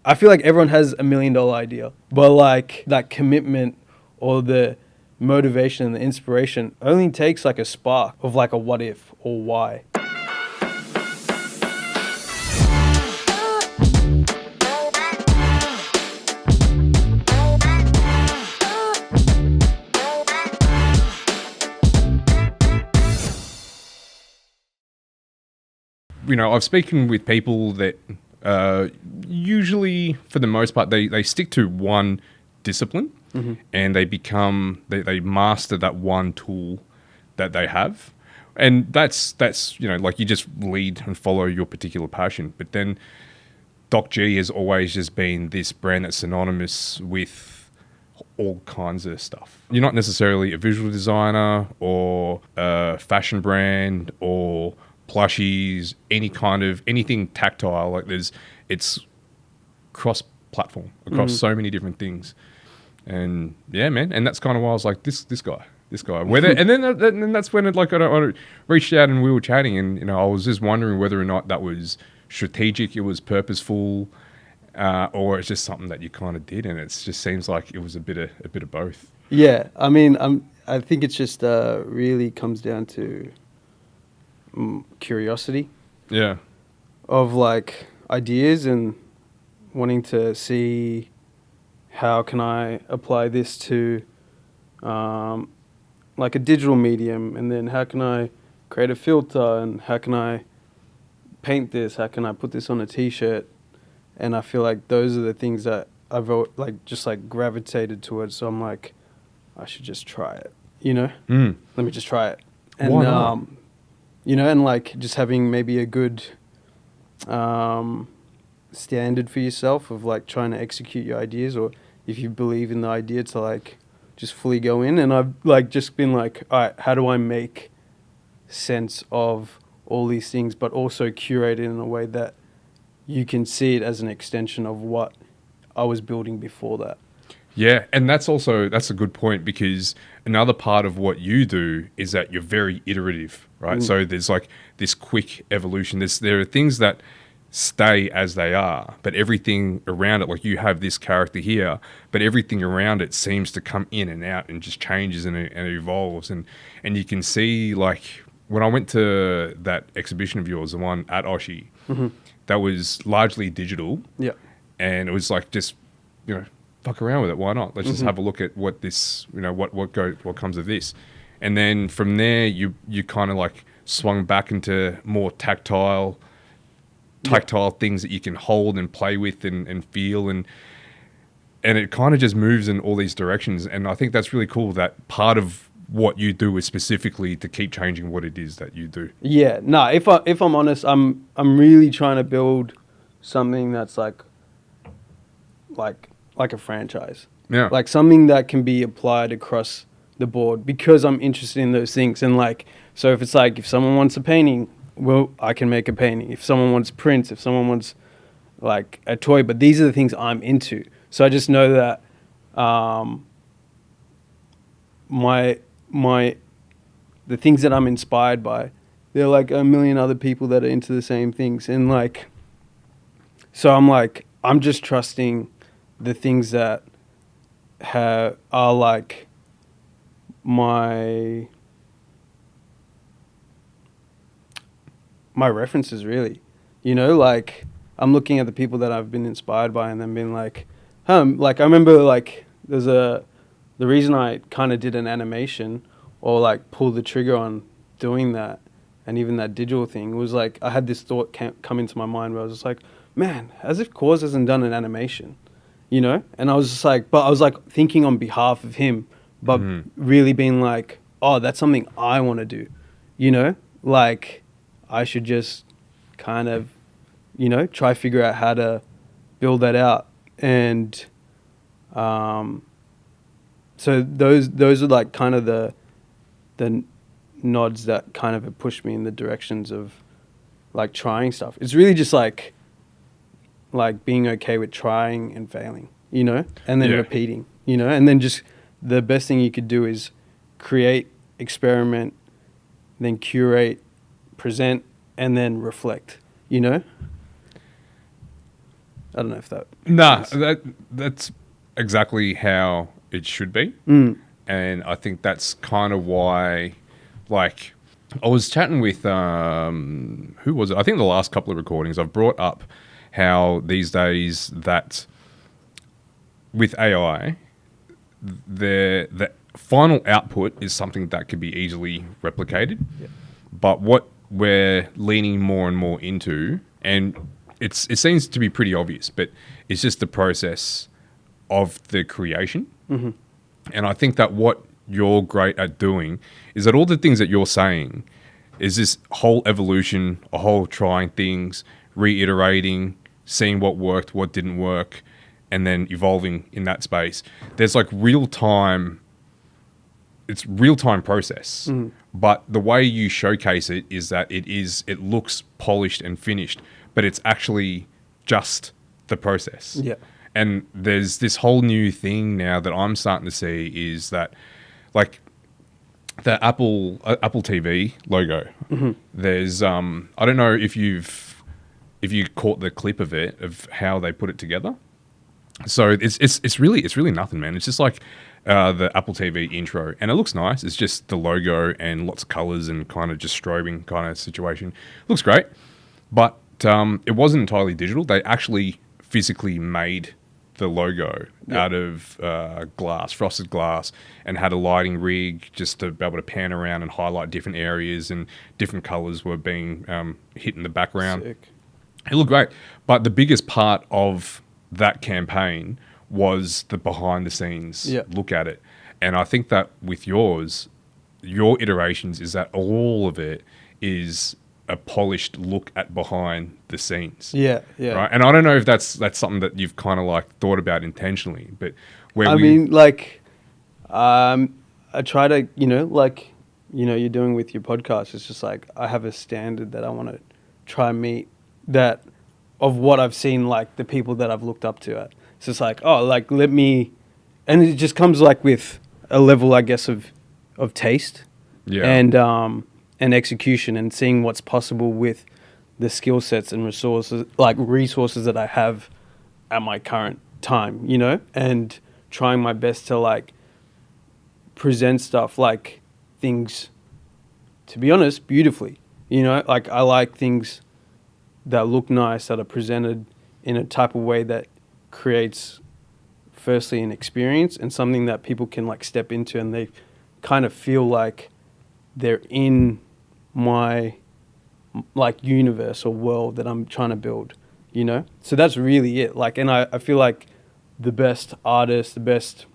I feel like everyone has $1 million idea, but like that commitment or the motivation and the inspiration only takes like a spark of like a what if or why. You know, I've spoken with people that usually, for the most part, they stick to one discipline and they master that one tool that they have. And that's you know, like you just lead and follow your particular passion. But then DOCG has always just been this brand that's synonymous with all kinds of stuff. You're not necessarily a visual designer or a fashion brand or plushies, anything tactile. Like it's cross-platform across so many different things. And yeah, man, and that's kind of why I was like, this guy. Whether and then that's when I reached out and we were chatting, and you know, I was just wondering whether or not that was strategic, it was purposeful, or it's just something that you kind of did, and it just seems like it was a bit of both. Yeah, I mean, I think it's just really comes down to curiosity. Yeah. Of like ideas and wanting to see how can I apply this to like a digital medium, and then how can I create a filter, and how can I paint this, how can I put this on a t-shirt. And I feel like those are the things that I've like just like gravitated towards. So I'm like, I should just try it, you know? Let me just try it. And why not? you know, and like just having maybe a good standard for yourself of like trying to execute your ideas, or if you believe in the idea, to like just fully go in. And I've like just been like, all right, how do I make sense of all these things, but also curate it in a way that you can see it as an extension of what I was building before that. Yeah, and that's a good point, because another part of what you do is that you're very iterative, right? So there's like this quick evolution. There are things that stay as they are, but everything around it, like you have this character here, but everything around it seems to come in and out and just changes and it evolves. And you can see, like, when I went to that exhibition of yours, the one at Oshi, that was largely digital. Yeah. And it was like, just, you know, fuck around with it. Why not? Let's just have a look at what this, you know, what comes of this. And then from there, you kind of like swung back into more tactile things that you can hold and play with and feel, and it kind of just moves in all these directions. And I think that's really cool, that part of what you do is specifically to keep changing what it is that you do. Yeah, no, if I'm honest, I'm really trying to build something that's like a franchise. Yeah. Like something that can be applied across the board, because I'm interested in those things. And like, so if it's like, if someone wants a painting, well, I can make a painting. If someone wants prints, if someone wants like a toy, but these are the things I'm into. So I just know that the things that I'm inspired by, there are like a million other people that are into the same things. And like, so I'm like, I'm just trusting the things that are like my references, really. You know, like I'm looking at the people that I've been inspired by, and then being like, like I remember like the reason I kind of did an animation or like pulled the trigger on doing that, and even that digital thing, was like I had this thought come into my mind where I was just like, man, as if KAWS hasn't done an animation, you know? And I was just like, but I was like thinking on behalf of him, but really being like, oh, that's something I want to do, you know? Like I should just kind of, you know, try figure out how to build that out. And so those are like kind of the nods that kind of have pushed me in the directions of like trying stuff. It's really just like being okay with trying and failing, you know, and then repeating, you know, and then just the best thing you could do is create, experiment, then curate, present, and then reflect, you know. I don't know if that. Nah, that's exactly how it should be. And I think that's kind of why, like, I was chatting with, who was it? I think the last couple of recordings, I've brought up how these days that with AI, the final output is something that could be easily replicated. Yeah. But what we're leaning more and more into, and it seems to be pretty obvious, but it's just the process of the creation. Mm-hmm. And I think that what you're great at doing is that all the things that you're saying is this whole evolution, a whole trying things, reiterating, seeing what worked, what didn't work, and then evolving in that space. There's like it's real-time process. But the way you showcase it is that it looks polished and finished, but it's actually just the process. Yeah. And there's this whole new thing now that I'm starting to see is that, like, the Apple TV logo. There's I don't know if you caught the clip of it, of how they put it together. So it's really nothing, man. It's just like the Apple TV intro, and it looks nice. It's just the logo and lots of colors and kind of just strobing kind of situation. Looks great, but it wasn't entirely digital. They actually physically made the logo out of glass, frosted glass, and had a lighting rig just to be able to pan around and highlight different areas, and different colors were being hit in the background. Sick. It looked great. But the biggest part of that campaign was the behind the scenes look at it. And I think that with your iterations is that all of it is a polished look at behind the scenes. Yeah. Right. And I don't know if that's something that you've kind of like thought about intentionally, but I try to, you're doing with your podcast. It's just like, I have a standard that I want to try and meet, that of what I've seen, like the people that I've looked up to at. It's just like, and it just comes like with a level, I guess, of taste and execution, and seeing what's possible with the skill sets and resources that I have at my current time, and trying my best to like present stuff, like things, to be honest, beautifully, like I like things that look nice, that are presented in a type of way that creates firstly an experience and something that people can like step into, and they kind of feel like they're in my like universe or world that I'm trying to build, so that's really it. Like, and I feel like the best artists, the best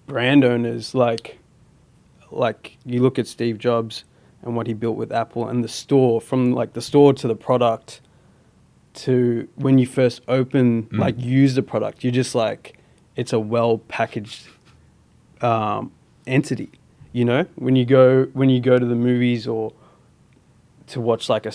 brand owners, like you look at Steve Jobs and what he built with Apple, and the store, from like the store to the product to when you first open, like use the product, you're just like, it's a well packaged entity. When you go to the movies or to watch like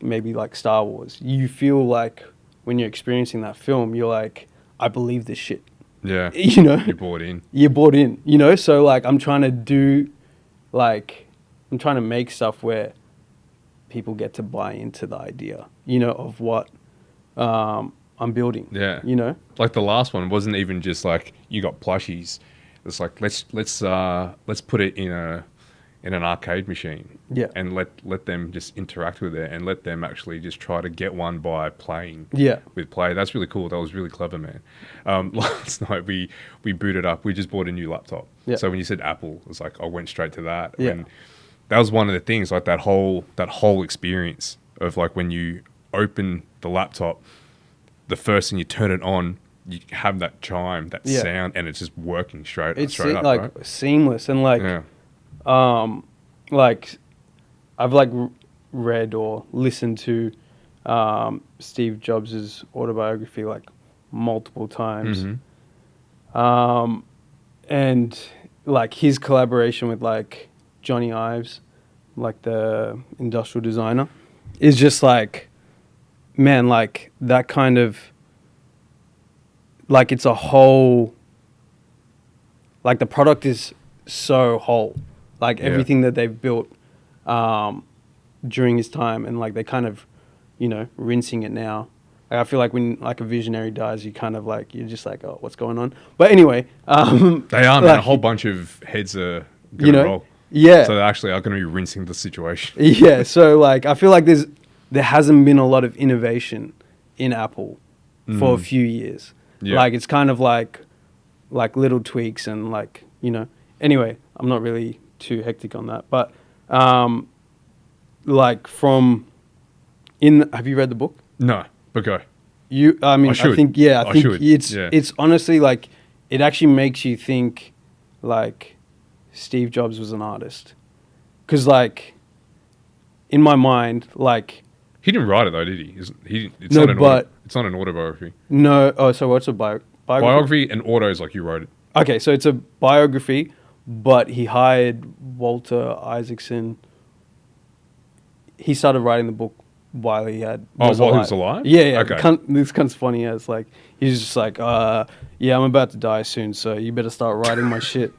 maybe Star Wars, you feel like when you're experiencing that film, you're like, I believe this shit. Yeah. You're bought in. You're bought in, so like I'm trying to make stuff where people get to buy into the idea, of what I'm building. Yeah. Like the last one wasn't even just like you got plushies. It's like let's put it in an arcade machine. Yeah. And let them just interact with it, and let them actually just try to get one by playing. Yeah. With play. That's really cool. That was really clever, man. Last night we booted up. We just bought a new laptop. Yeah. So when you said Apple, it was like I went straight to that. Yeah. And that was one of the things, like that whole experience of like when you open the laptop, the first thing you turn it on, you have that chime, that sound, and it's just working straight up, like right? seamless, and like, like I've like read or listened to Steve Jobs' autobiography like multiple times, and like his collaboration with like Johnny Ives, like the industrial designer, is just like, man, like that kind of, like it's a whole, like the product is so whole, like everything that they've built during his time, and like they kind of, rinsing it now, I feel like when like a visionary dies, you kind of like you're just like, oh, what's going on? But anyway, They are, man. like, A whole bunch of heads are you going to know, roll. yeah, So they actually are going to be rinsing the situation. yeah. So like, I feel like there hasn't been a lot of innovation in Apple for a few years. Yeah. Like it's kind of like little tweaks and like, you know. Anyway, I'm not really too hectic on that, but like have you read the book? No, but go. I should. think, yeah, I I think should, it's yeah. it's honestly like it actually makes you think like Steve Jobs was an artist, because like in my mind, like He didn't write it though, did he? It's No, not an but- it's not an autobiography. no. Oh, so what's a biography? Biography and auto is like you wrote it. Okay, so it's a biography, but he hired Walter Isaacson. He started writing the book while he While he was alive? Yeah, yeah. Okay. This cunt's funny as like he's just like, yeah, I'm about to die soon, so you better start writing my shit.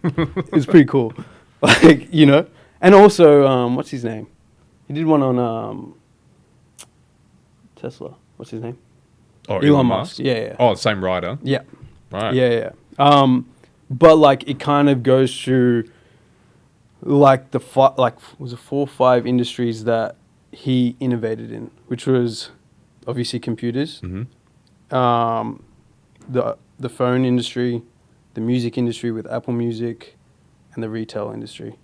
It's pretty cool, like, you know. And also, what's his name? He did one on Tesla. What's his name? Oh, Elon Musk. Yeah, yeah. Oh, same writer. Yeah. Right. Yeah, yeah. But like it kind of goes through like was it 4 or 5 industries that he innovated in, which was obviously computers, the phone industry, the music industry with Apple Music, and the retail industry.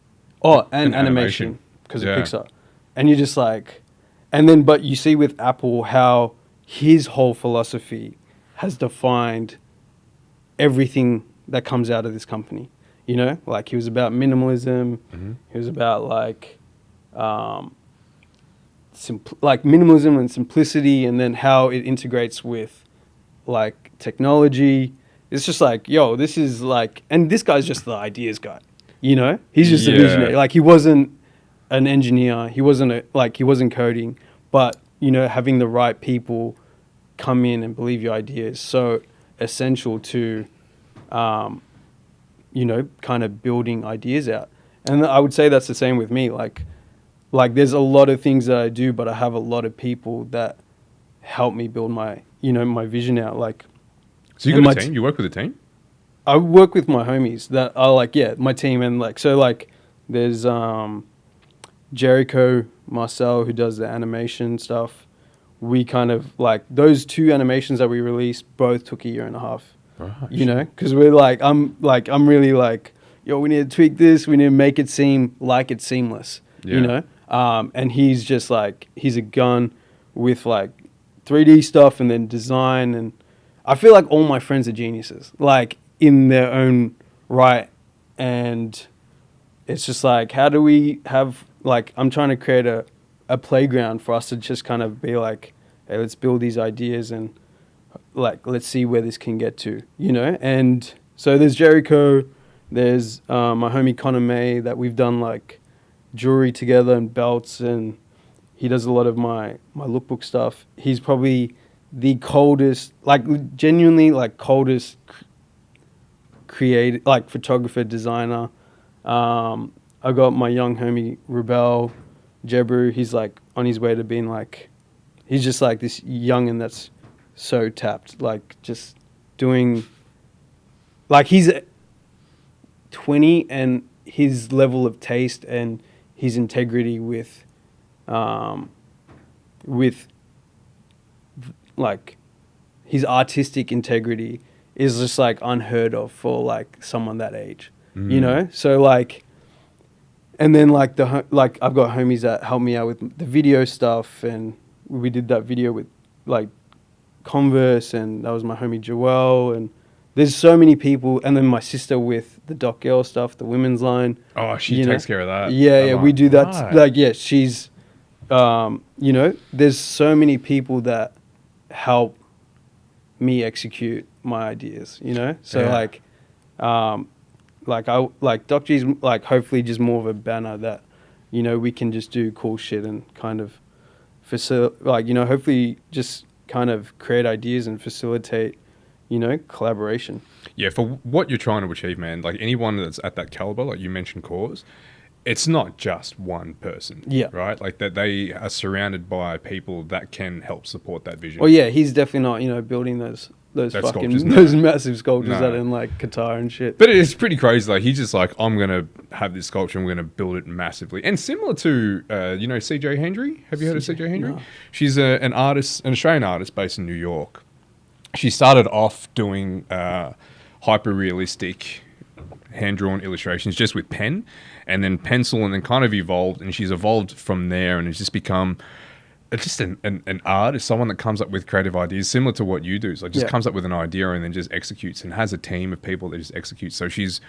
Oh, and animation because Yeah. of Pixar. And you're just like, but you see with Apple how his whole philosophy has defined everything that comes out of this company. You know, like he was about minimalism. He was about like minimalism and simplicity, and then how it integrates with like technology. It's just like, yo, this is like, and this guy's just the ideas guy. You know, he's just a visionary. Like he wasn't an engineer. He wasn't coding, but you know, having the right people come in and believe your idea is so essential to, you know, kind of building ideas out. And I would say that's the same with me. Like there's a lot of things that I do, but I have a lot of people that help me build my, you know, my vision out. Like, So you got a team? You work with a team? I work with my homies that are like, yeah, my team. And like, so like there's Jericho, Marcel, who does the animation stuff. We kind of like those 2 animations that we released both took 1.5 years. Right. You know, because we're like, I'm really like, yo, we need to tweak this. We need to make it seem like it's seamless, you know? And he's just like, he's a gun with like 3D stuff and then design. And I feel like all my friends are geniuses, like in their own right. And it's just like, how do we have, like, I'm trying to create a playground for us to just kind of be like, hey, let's build these ideas and like, let's see where this can get to, you know? And so there's Jericho, there's my homie Connor May that we've done like jewelry together and belts, and he does a lot of my lookbook stuff. He's probably the coldest, like genuinely like coldest creative, like photographer, designer. I got my young homie Rebel Jebru. He's like on his way to being like, he's just like this youngin' that's so tapped, like just doing, like he's 20 and his level of taste and his integrity with like his artistic integrity is just like unheard of for like someone that age, you know? So like, and then like like I've got homies that help me out with the video stuff, and we did that video with like Converse, and that was my homie Joelle, and there's so many people, and then my sister with the Doc Girl stuff, the women's line. Oh, she takes care of that. Yeah, yeah, we do that. Right. Like, yeah, she's, you know, there's so many people that help me execute my ideas, you know? So Yeah. like Doc G's like hopefully just more of a banner that, you know, we can just do cool shit and kind of like, you know, hopefully just kind of create ideas and facilitate, you know, collaboration. Yeah, for what you're trying to achieve, man, like anyone that's at that caliber, like you mentioned KAWS, it's not just one person. Yeah. Right. Like that they are surrounded by people that can help support that vision. Well, yeah, he's definitely not, you know, building those That fucking sculptures, no. those massive sculptures No. that are in like Qatar and shit. But it's pretty crazy. Like he's just like, I'm gonna have this sculpture. I'm gonna build it massively. And similar to, you know, CJ Hendry. Have you heard of CJ Hendry? No. She's an artist, an Australian artist based in New York. She started off doing hyper realistic hand drawn illustrations just with pen, and then pencil, and then kind of evolved. And she's evolved from there, and it's just become. It's just an art is someone that comes up with creative ideas similar to what you do. So just comes up with an idea and then just executes and has a team of people that just execute. So she's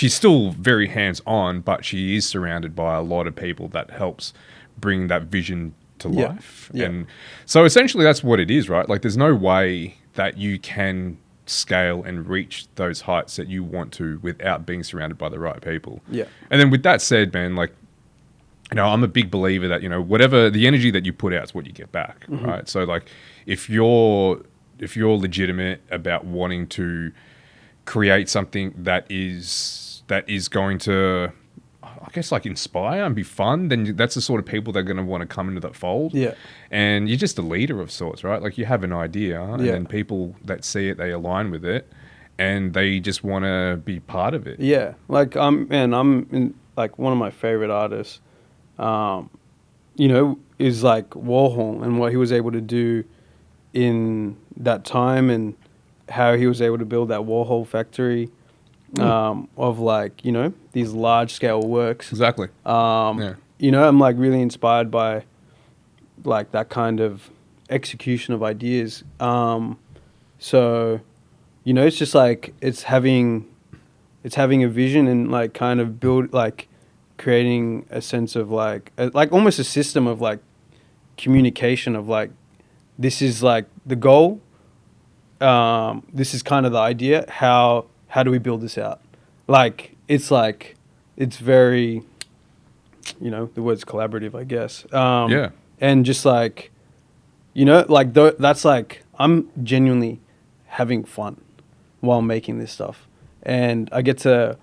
still very hands-on, but she is surrounded by a lot of people that helps bring that vision to life. Yeah. And so essentially that's what it is, right? Like there's no way that you can scale and reach those heights that you want to without being surrounded by the right people. Yeah. And then with that said, man, like, you know, I'm a big believer that, you know, whatever the energy that you put out is what you get back, right? So like if you're legitimate about wanting to create something that is going to, I guess, like inspire and be fun, then that's the sort of people that are going to want to come into that fold. Yeah. And you're just a leader of sorts, right? Like you have an idea and then people that see it, they align with it and they just want to be part of it. Yeah. Like I'm in, like one of my favorite artists, you know, is like Warhol and what he was able to do in that time and how he was able to build that Warhol factory of like, you know, these large scale works. Exactly. You know, I'm like really inspired by like that kind of execution of ideas. So, you know, it's just like it's having a vision and like kind of build like creating a sense of like almost a system of like communication of like this is like the goal, this is kind of the idea, how do we build this out? Like it's very, you know, the word's collaborative, I guess. And just like, you know, like that's like I'm genuinely having fun while making this stuff, and I get to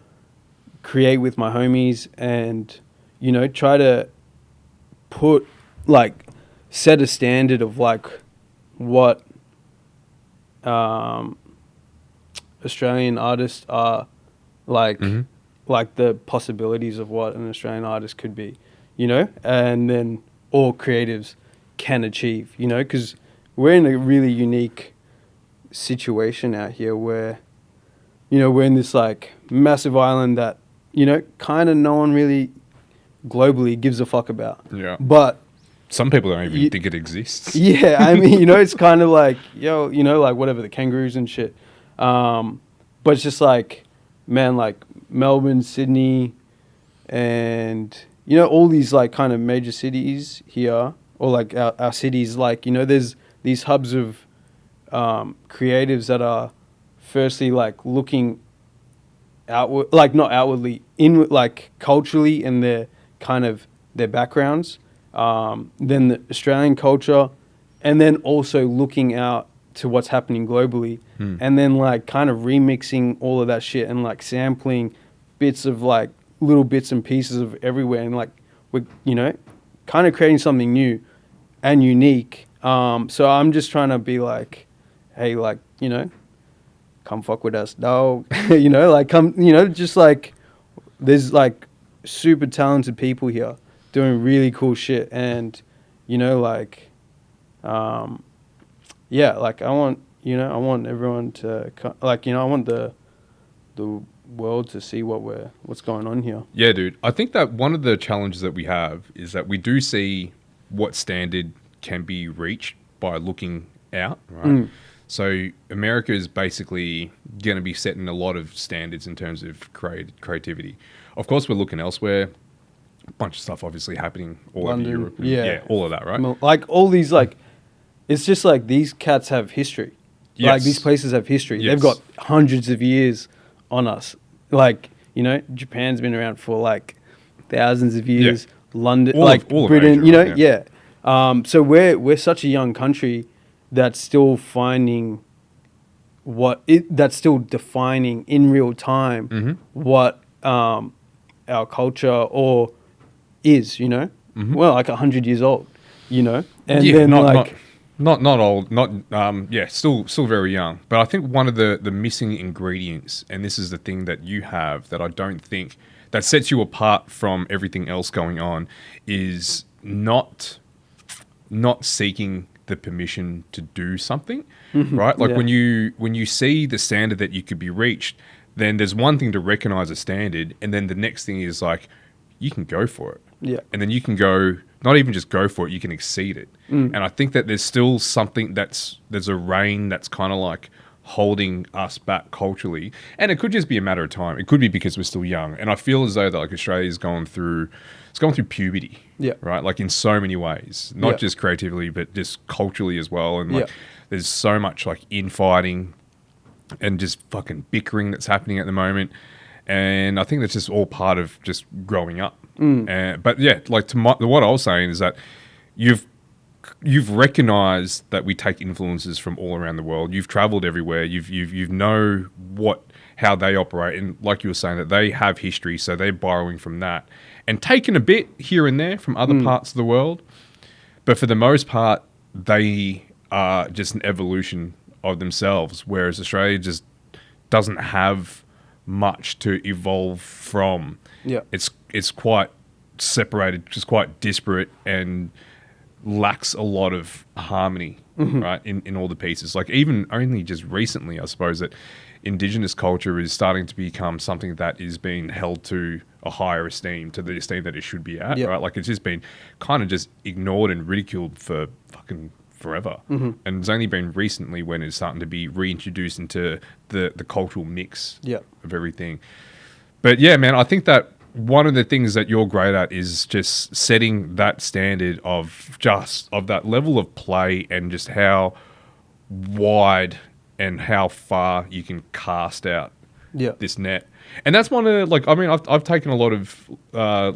create with my homies and, you know, try to set a standard of like what Australian artists are like, like the possibilities of what an Australian artist could be, you know, and then all creatives can achieve, you know, because we're in a really unique situation out here where, you know, we're in this like massive island that, you know, kind of no one really globally gives a fuck about. Yeah. But some people don't even think it exists. Yeah, I mean, you know, it's kind of like, yo, you know, like whatever, the kangaroos and shit. But it's just like, man, like Melbourne, Sydney, and, you know, all these like kind of major cities here, or like our cities, like, you know, there's these hubs of creatives that are firstly like looking outward, like not outwardly, inward, like culturally and their kind of their backgrounds, then the Australian culture, and then also looking out to what's happening globally, and then like kind of remixing all of that shit and like sampling bits of like little bits and pieces of everywhere, and like we're, you know, kind of creating something new and unique. So I'm just trying to be like, hey, like, you know, come fuck with us, dog. You know, like come, you know, just like there's like super talented people here doing really cool shit, and, you know, like, yeah, like I want everyone to like, you know, I want the world to see what's going on here. Yeah, dude. I think that one of the challenges that we have is that we do see what standard can be reached by looking out, right? So America is basically going to be setting a lot of standards in terms of creativity. Of course, we're looking elsewhere. A bunch of stuff obviously happening all London, over Europe. Yeah, all of that, right? Like all these, like, it's just like these cats have history. Yes. Like these places have history. Yes. They've got hundreds of years on us. Like, you know, Japan's been around for like thousands of years. Yeah. London, all like of Britain, Asia, you know, right? yeah. So we're such a young country that's still finding that's still defining in real time what our culture or is, you know, well, like 100 years old, you know, and yeah, then like, not old, not yeah, still very young. But I think one of the missing ingredients, and this is the thing that you have that I don't think that sets you apart from everything else going on, is not seeking the permission to do something, right? Like Yeah. when you see the standard that you could be reached, then there's one thing to recognize a standard, and then the next thing is like you can go for it. Yeah. And then you can go, not even just go for it, you can exceed it. And I think that there's still something there's a reign that's kind of like holding us back culturally. And it could just be a matter of time. It could be because we're still young. And I feel as though that like Australia's going through puberty. Yeah. Right? Like in so many ways. Not Yeah. just creatively, but just culturally as well. And like Yeah. there's so much like infighting and just fucking bickering that's happening at the moment. And I think that's just all part of just growing up. But yeah, like what I was saying is that you've recognized that we take influences from all around the world. You've traveled everywhere. You know how they operate, and like you were saying, that they have history, so they're borrowing from that and taking a bit here and there from other parts of the world. But for the most part, they are just an evolution of themselves, whereas Australia just doesn't have much to evolve from. Yeah. It's quite separated, just quite disparate, and lacks a lot of harmony, right, in all the pieces. Like even only just recently, I suppose, that Indigenous culture is starting to become something that is being held to a higher esteem, to the esteem that it should be at, Yeah. right? Like it's just been kind of just ignored and ridiculed for fucking forever. And it's only been recently when it's starting to be reintroduced into the cultural mix Yeah. of everything. But yeah, man, I think that one of the things that you're great at is just setting that standard of that level of play, and just how wide and how far you can cast out Yeah. this net. And that's one of like, I mean, I've taken a lot of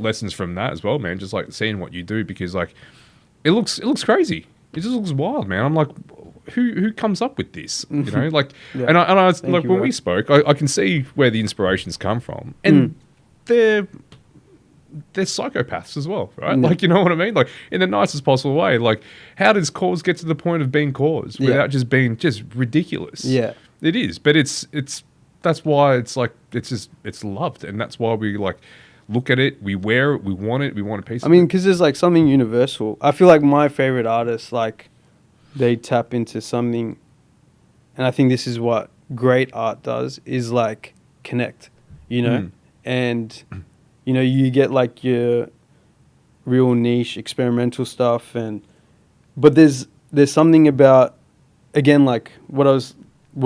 lessons from that as well, man. Just like seeing what you do, because like it looks crazy. It just looks wild, man. I'm like, who comes up with this? You know, like, Yeah. and I like you, when bro. we spoke, I can see where the inspirations come from, and they're psychopaths as well, right? Like, you know what I mean? Like in the nicest possible way. Like, how does KAWS get to the point of being KAWS without just being just ridiculous? Yeah. It is, but it's that's why it's like it's loved, and that's why we like look at it, we wear it, we want a piece. I mean, because there's like something universal. I feel like my favorite artists, like, they tap into something, and I think this is what great art does, is like connect, you know? And, you know, you get like your real niche experimental stuff, but there's something about, again, like what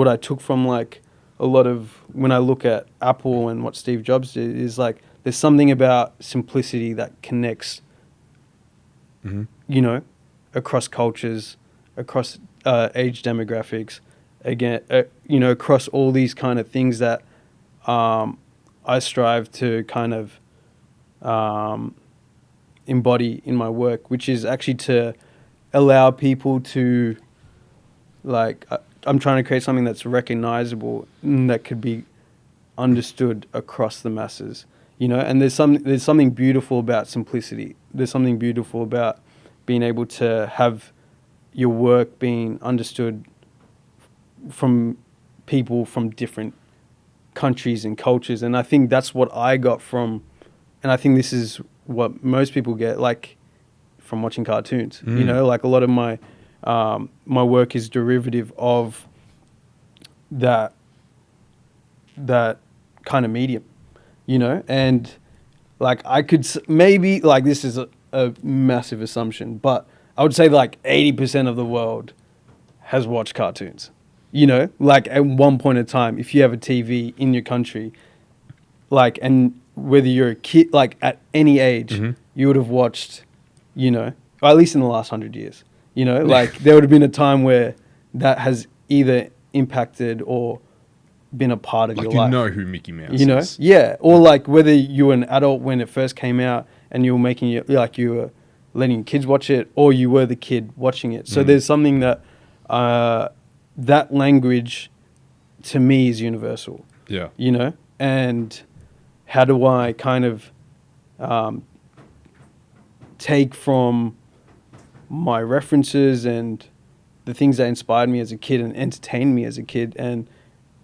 I took from like a lot of, when I look at Apple and what Steve Jobs did, is like there's something about simplicity that connects, you know, across cultures, across age demographics, again, you know, across all these kind of things that I strive to kind of embody in my work, which is actually to allow people to, like, I'm trying to create something that's recognizable and that could be understood across the masses, you know. And there's something beautiful about simplicity. There's something beautiful about being able to have your work being understood from people from different countries and cultures. And I think that's what I got from, and I think this is what most people get, like, from watching cartoons. You know, like a lot of my my work is derivative of that kind of medium, you know. And like I could maybe, like, this is a massive assumption, but I would say like 80% of the world has watched cartoons, you know, like at one point in time. If you have a TV in your country, like, and whether you're a kid, like at any age, you would have watched, you know, or at least in the last 100 years, you know, like there would have been a time where that has either impacted or been a part of like, your you life. know who Mickey Mouse You know, is. yeah. Or like whether you were an adult when it first came out and you were making it, like you were letting kids watch it, or you were the kid watching it. So there's something that that language to me is universal. Yeah. You know, and how do I kind of take from my references and the things that inspired me as a kid and entertained me as a kid and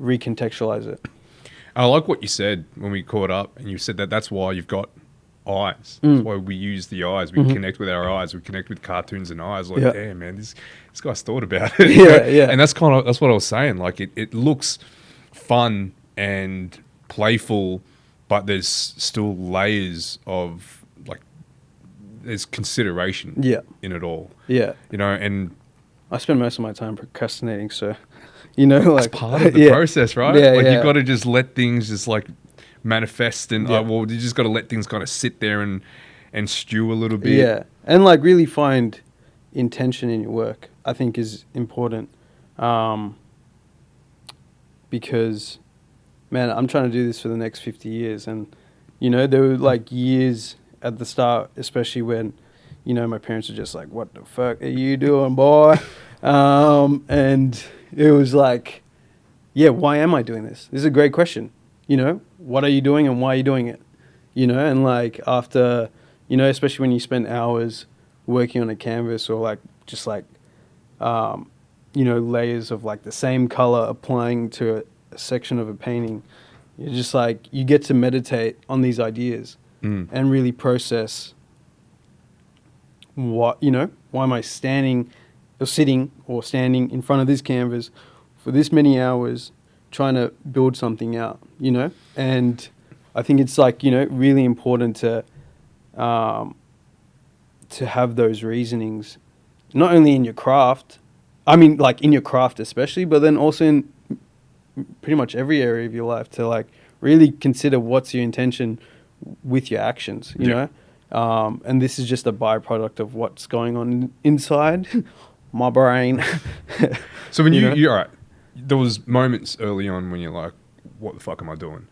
recontextualize it. I like what you said when we caught up, and you said that that's why you've got eyes. Mm. That's why we use the eyes. We connect with our eyes. We connect with cartoons and eyes. Like, damn, man, this guy's thought about it. Yeah. And that's what I was saying. Like, it looks fun and playful, but there's still layers of like, there's consideration in it all. Yeah. You know, and I spend most of my time procrastinating, so you know, like it's part of the process, right? Yeah, like you've got to just let things just like manifest, and well, you just got to let things kind of sit there and stew a little bit. Yeah, and like really find intention in your work, I think is important, because, man, I'm trying to do this for the next 50 years, and you know, there were like years at the start, especially when, you know, my parents were just like, "What the fuck are you doing, boy?" And it was like, yeah, why am I doing this? This is a great question. You know, what are you doing and why are you doing it? You know, and like after, you know, especially when you spend hours working on a canvas or like just like, you know, layers of like the same color applying to a section of a painting, you're just like, you get to meditate on these ideas and really process what, you know, why am I sitting or standing in front of this canvas for this many hours trying to build something out, you know? And I think it's like, you know, really important to have those reasonings, not only in your craft, I mean, like in your craft especially, but then also in pretty much every area of your life, to like really consider what's your intention with your actions, you know? And this is just a byproduct of what's going on inside my brain. So when you're right, there was moments early on when you're like, what the fuck am I doing?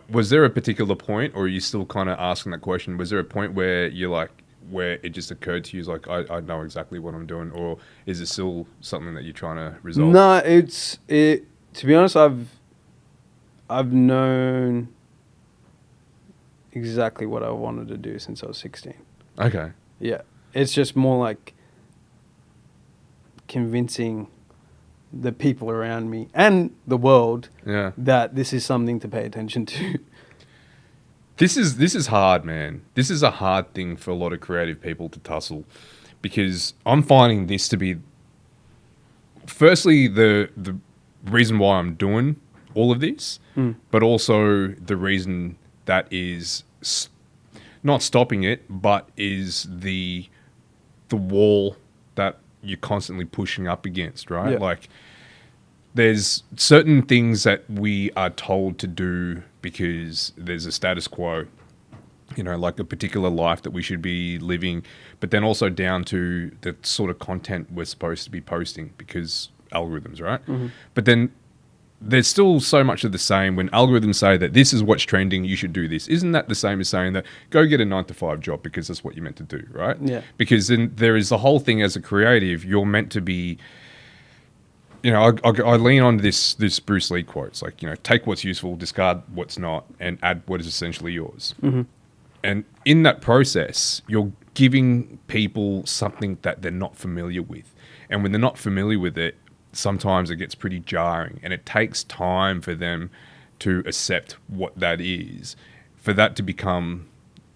Was there a particular point, or are you still kind of asking that question? Was there a point where you're like, where it just occurred to you, like, I know exactly what I'm doing, or is it still something that you're trying to resolve? No, to be honest, I've known exactly what I wanted to do since I was 16. Okay. Yeah. It's just more like convincing the people around me and the world that this is something to pay attention to. This is hard, man. This is a hard thing for a lot of creative people to tussle, because I'm finding this to be, firstly, the reason why I'm doing all of this, but also the reason that is not stopping it, but is the wall that you're constantly pushing up against, right? Yeah. Like, there's certain things that we are told to do because there's a status quo, you know, like a particular life that we should be living, but then also down to the sort of content we're supposed to be posting because algorithms, right? But then there's still so much of the same when algorithms say that this is what's trending, you should do this. Isn't that the same as saying that go get a 9-to-5 job because that's what you're meant to do, right? Yeah. Because then there is the whole thing as a creative, you're meant to be, you know, I lean on this Bruce Lee quote. It's like, you know, take what's useful, discard what's not, and add what is essentially yours. And in that process, you're giving people something that they're not familiar with. And when they're not familiar with it, sometimes it gets pretty jarring, and it takes time for them to accept what that is, for that to become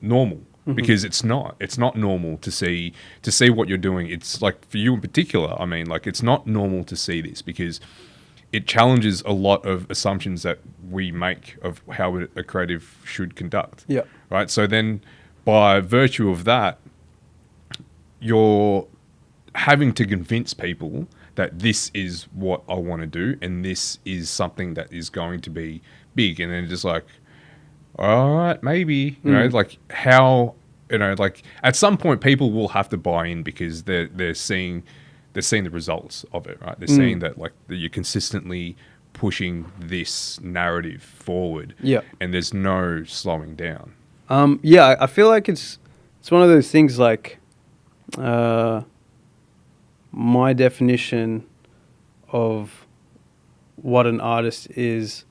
normal. Because it's not normal to see what you're doing. It's like, for you in particular, I mean, like, it's not normal to see this because it challenges a lot of assumptions that we make of how a creative should conduct. Yeah. Right. So then, by virtue of that, you're having to convince people that this is what I want to do, and this is something that is going to be big. And then just like, all right, maybe, you know, like how, you know, like at some point people will have to buy in because they're seeing the results of it, right? They're seeing that, like, that you're consistently pushing this narrative forward, and there's no slowing down. Yeah, I feel like it's one of those things like, my definition of what an artist is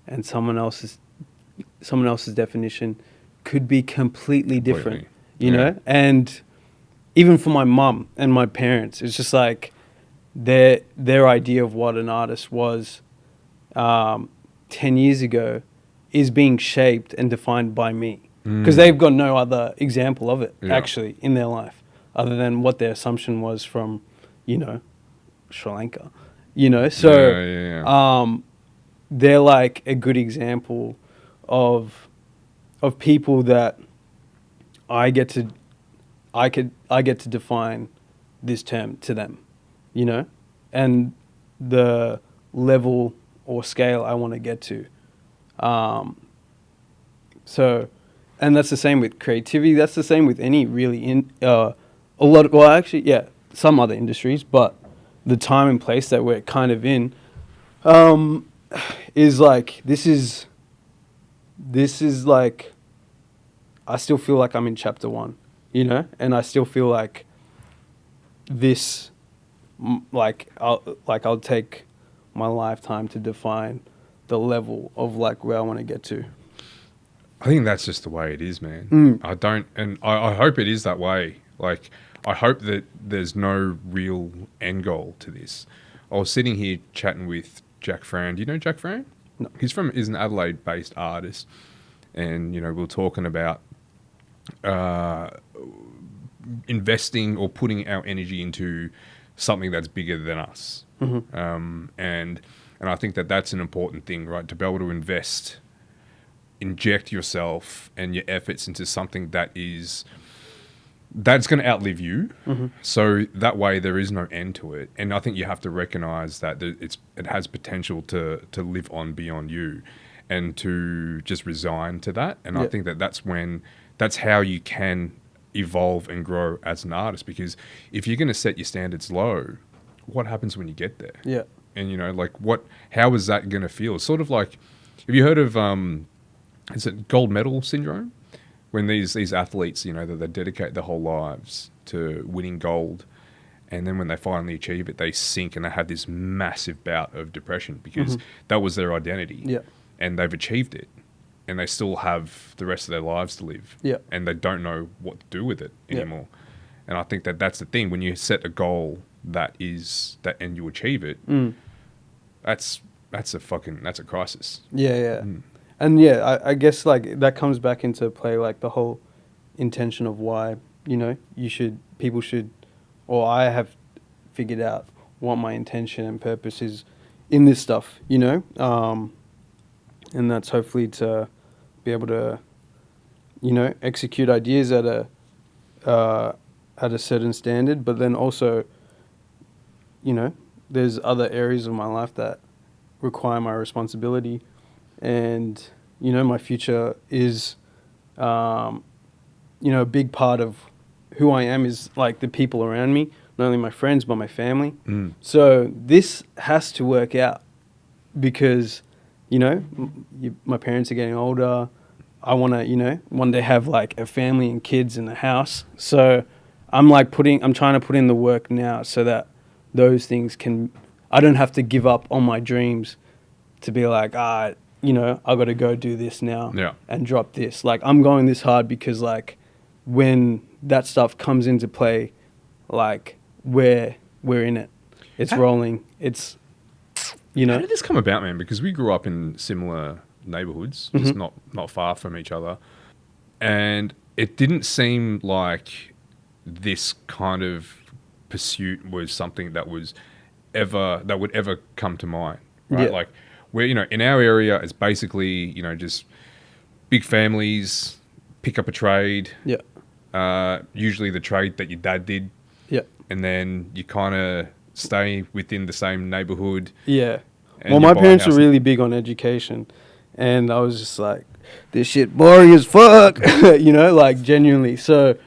and someone else's definition could be completely different, you Yeah. know? And even for my mum and my parents, it's just like their idea of what an artist was 10 years ago is being shaped and defined by me. Because they've got no other example of it, Yeah. actually, in their life, other than what their assumption was from, you know, Sri Lanka. You know, so Yeah. they're like a good example of people that I get to define this term to them, you know, and the level or scale I want to get to. So, and that's the same with creativity. That's the same with any really a lot of, well, actually, yeah, some other industries, but the time and place that we're kind of in is like this is like I still feel like I'm in chapter 1, you know, and I still feel like this I'll take my lifetime to define the level of like where I want to get to. I think that's just the way it is, man. I hope it is that way. Like, I hope that there's no real end goal to this. I was sitting here chatting with Jack Fran. Do you know Jack Fran? No. He's an Adelaide-based artist, and we were talking about investing or putting our energy into something that's bigger than us. And I think that that's an important thing, right? To be able to inject yourself and your efforts into something that's going to outlive you. So that way there is no end to it. And I think you have to recognize that it has potential to live on beyond you, and to just resign to that. And I think that's how you can evolve and grow as an artist, because if you're going to set your standards low, what happens when you get there? Yeah. And how is that going to feel? It's sort of like, have you heard of is it gold medal syndrome? When these athletes, that they dedicate their whole lives to winning gold, and then when they finally achieve it, they sink and they have this massive bout of depression because that was their identity. Yeah. And they've achieved it, and they still have the rest of their lives to live. Yeah. And they don't know what to do with it anymore. And I think that that's the thing. When you set a goal and you achieve it, that's a crisis. Yeah. And yeah, I guess like that comes back into play, like the whole intention of why, people should, or I have figured out what my intention and purpose is in this stuff, and that's hopefully to be able to, execute ideas at a certain standard, but then also, there's other areas of my life that require my responsibility. And, my future is, a big part of who I am is like the people around me, not only my friends, but my family. So this has to work out because, my parents are getting older. I want to, one day have like a family and kids in the house. So I'm trying to put in the work now so that those things I don't have to give up on my dreams to be like, I got to go do this now and drop this. Like, I'm going this hard because, like, when that stuff comes into play, like, we're in it. It's rolling. It's, How did this come about, man? Because we grew up in similar neighborhoods, just not far from each other. And it didn't seem like this kind of pursuit was something that would ever come to mind, right? Yeah. Like, where, in our area, it's basically, just big families, pick up a trade. Yeah. Usually the trade that your dad did. Yeah. And then you kind of stay within the same neighborhood. Yeah. Well, my parents were really big on education. And I was just like, this shit boring as fuck, like genuinely. So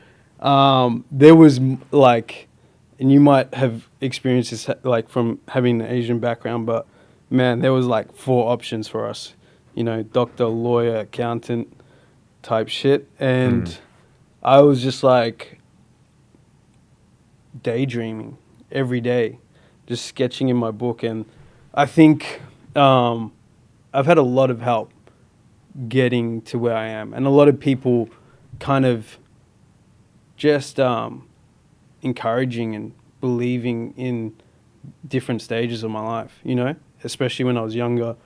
there was like, and you might have experienced this like from having an Asian background, but man, there was like 4 options for us, doctor, lawyer, accountant type shit. And I was just like daydreaming every day, just sketching in my book. And I think I've had a lot of help getting to where I am. And a lot of people kind of just encouraging and believing in different stages of my life, you know, especially when I was younger,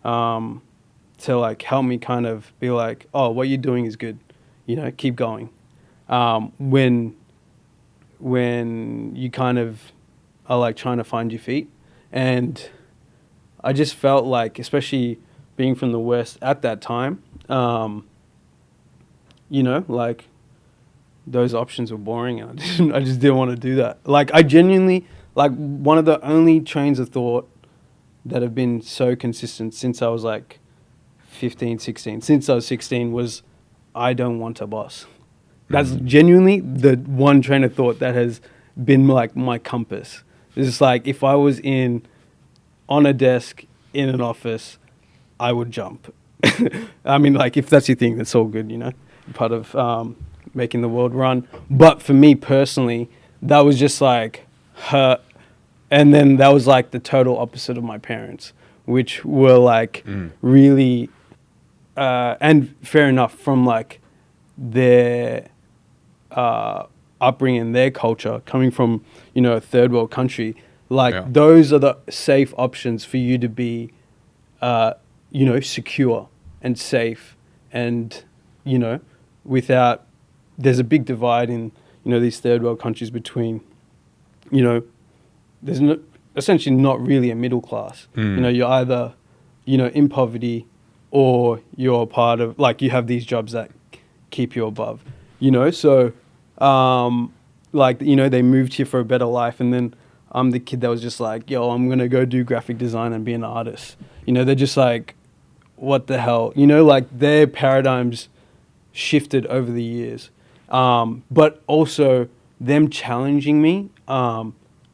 to like help me kind of be like, oh, what you're doing is good, you know, keep going. When you kind of are like trying to find your feet. And I just felt like, especially being from the West at that time, you know, like those options were boring, and I just didn't want to do that. Like I genuinely, like one of the only trains of thought that have been so consistent since I was like 15, 16, since I was 16 was, I don't want a boss. That's genuinely the one train of thought that has been like my compass. It's just like, if I was on a desk in an office, I would jump. I mean, like, if that's your thing, that's all good, you know, part of making the world run. But for me personally, that was just like her. And then that was like the total opposite of my parents, which were like really, and fair enough, from like their upbringing, their culture, coming from, you know, a third world country, like those are the safe options for you to be, you know, secure and safe, and, you know, without, there's a big divide in, you know, these third world countries between, you know, there's essentially not really a middle class. You know, you're either, you know, in poverty, or you're part of, like, you have these jobs that keep you above, you know. So, like, you know, they moved here for a better life, and then I'm the kid that was just like, yo, I'm going to go do graphic design and be an artist. You know, they're just like, what the hell? You know, like, their paradigms shifted over the years. But also them challenging me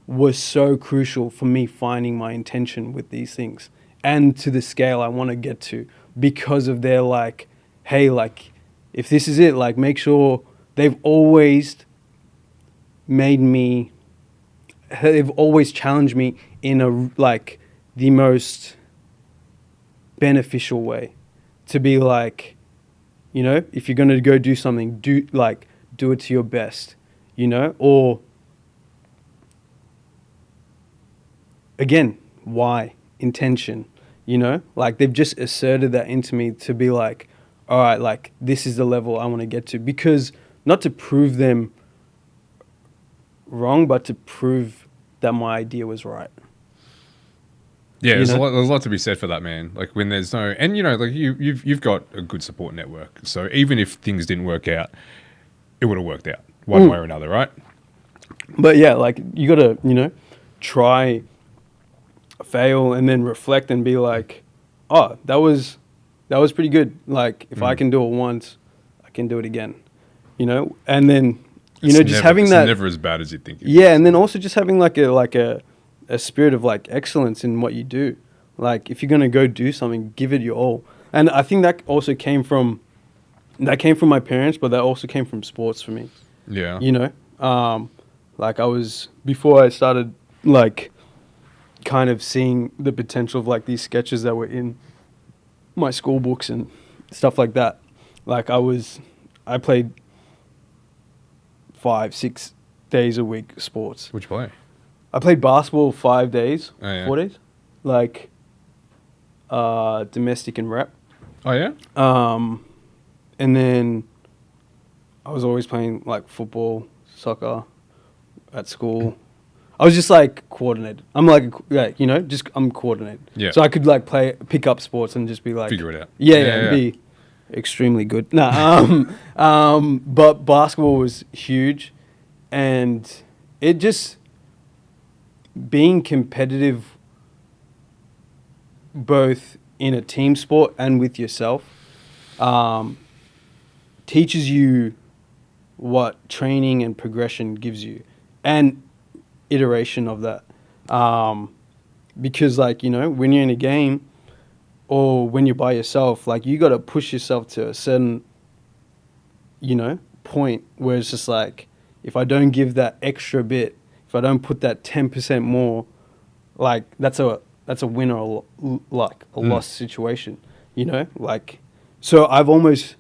was so crucial for me finding my intention with these things and to the scale I want to get to, because of their like, hey, like, if this is it, like, make sure. They've always challenged me in a, like, the most beneficial way, to be like, you know, if you're going to go do something, do it to your best, you know. Or again, why? Intention, you know, like, they've just asserted that into me to be like, all right, like, this is the level I want to get to, because not to prove them wrong, but to prove that my idea was right. Yeah, there's a lot to be said for that, man. Like, when there's no, and you know, like, you've got a good support network, so even if things didn't work out, it would have worked out one way or another, right? But yeah, like, you gotta, you know, try, fail, and then reflect and be like, oh, that was pretty good. Like, if I can do it once, I can do it again, you know. And then, you know, just having that, never as bad as you think. Yeah, and then also just having like a spirit of like excellence in what you do. Like, if you're gonna go do something, give it your all. And I think that also came from my parents, but that also came from sports for me. Yeah, you know, like, before I started like kind of seeing the potential of like these sketches that were in my school books and stuff like that. Like, I played 5-6 days a week sports. What'd you play? I played basketball 5 days, Oh, yeah. 4 days, like domestic and rep. Oh yeah. And then I was always playing like football, soccer at school. I was just like coordinated. I'm like, you know, I'm coordinated. Yeah. So I could like pick up sports and just be like, Figure it out. Yeah, and be extremely good. But basketball was huge, and it just, being competitive both in a team sport and with yourself, teaches you what training and progression gives you, and iteration of that. Because, like, you know, when you're in a game or when you're by yourself, like, you got to push yourself to a certain, you know, point where it's just like, if I don't give that extra bit, if I don't put that 10% more, like, that's a win or like a loss situation, you know? Like, So I've almost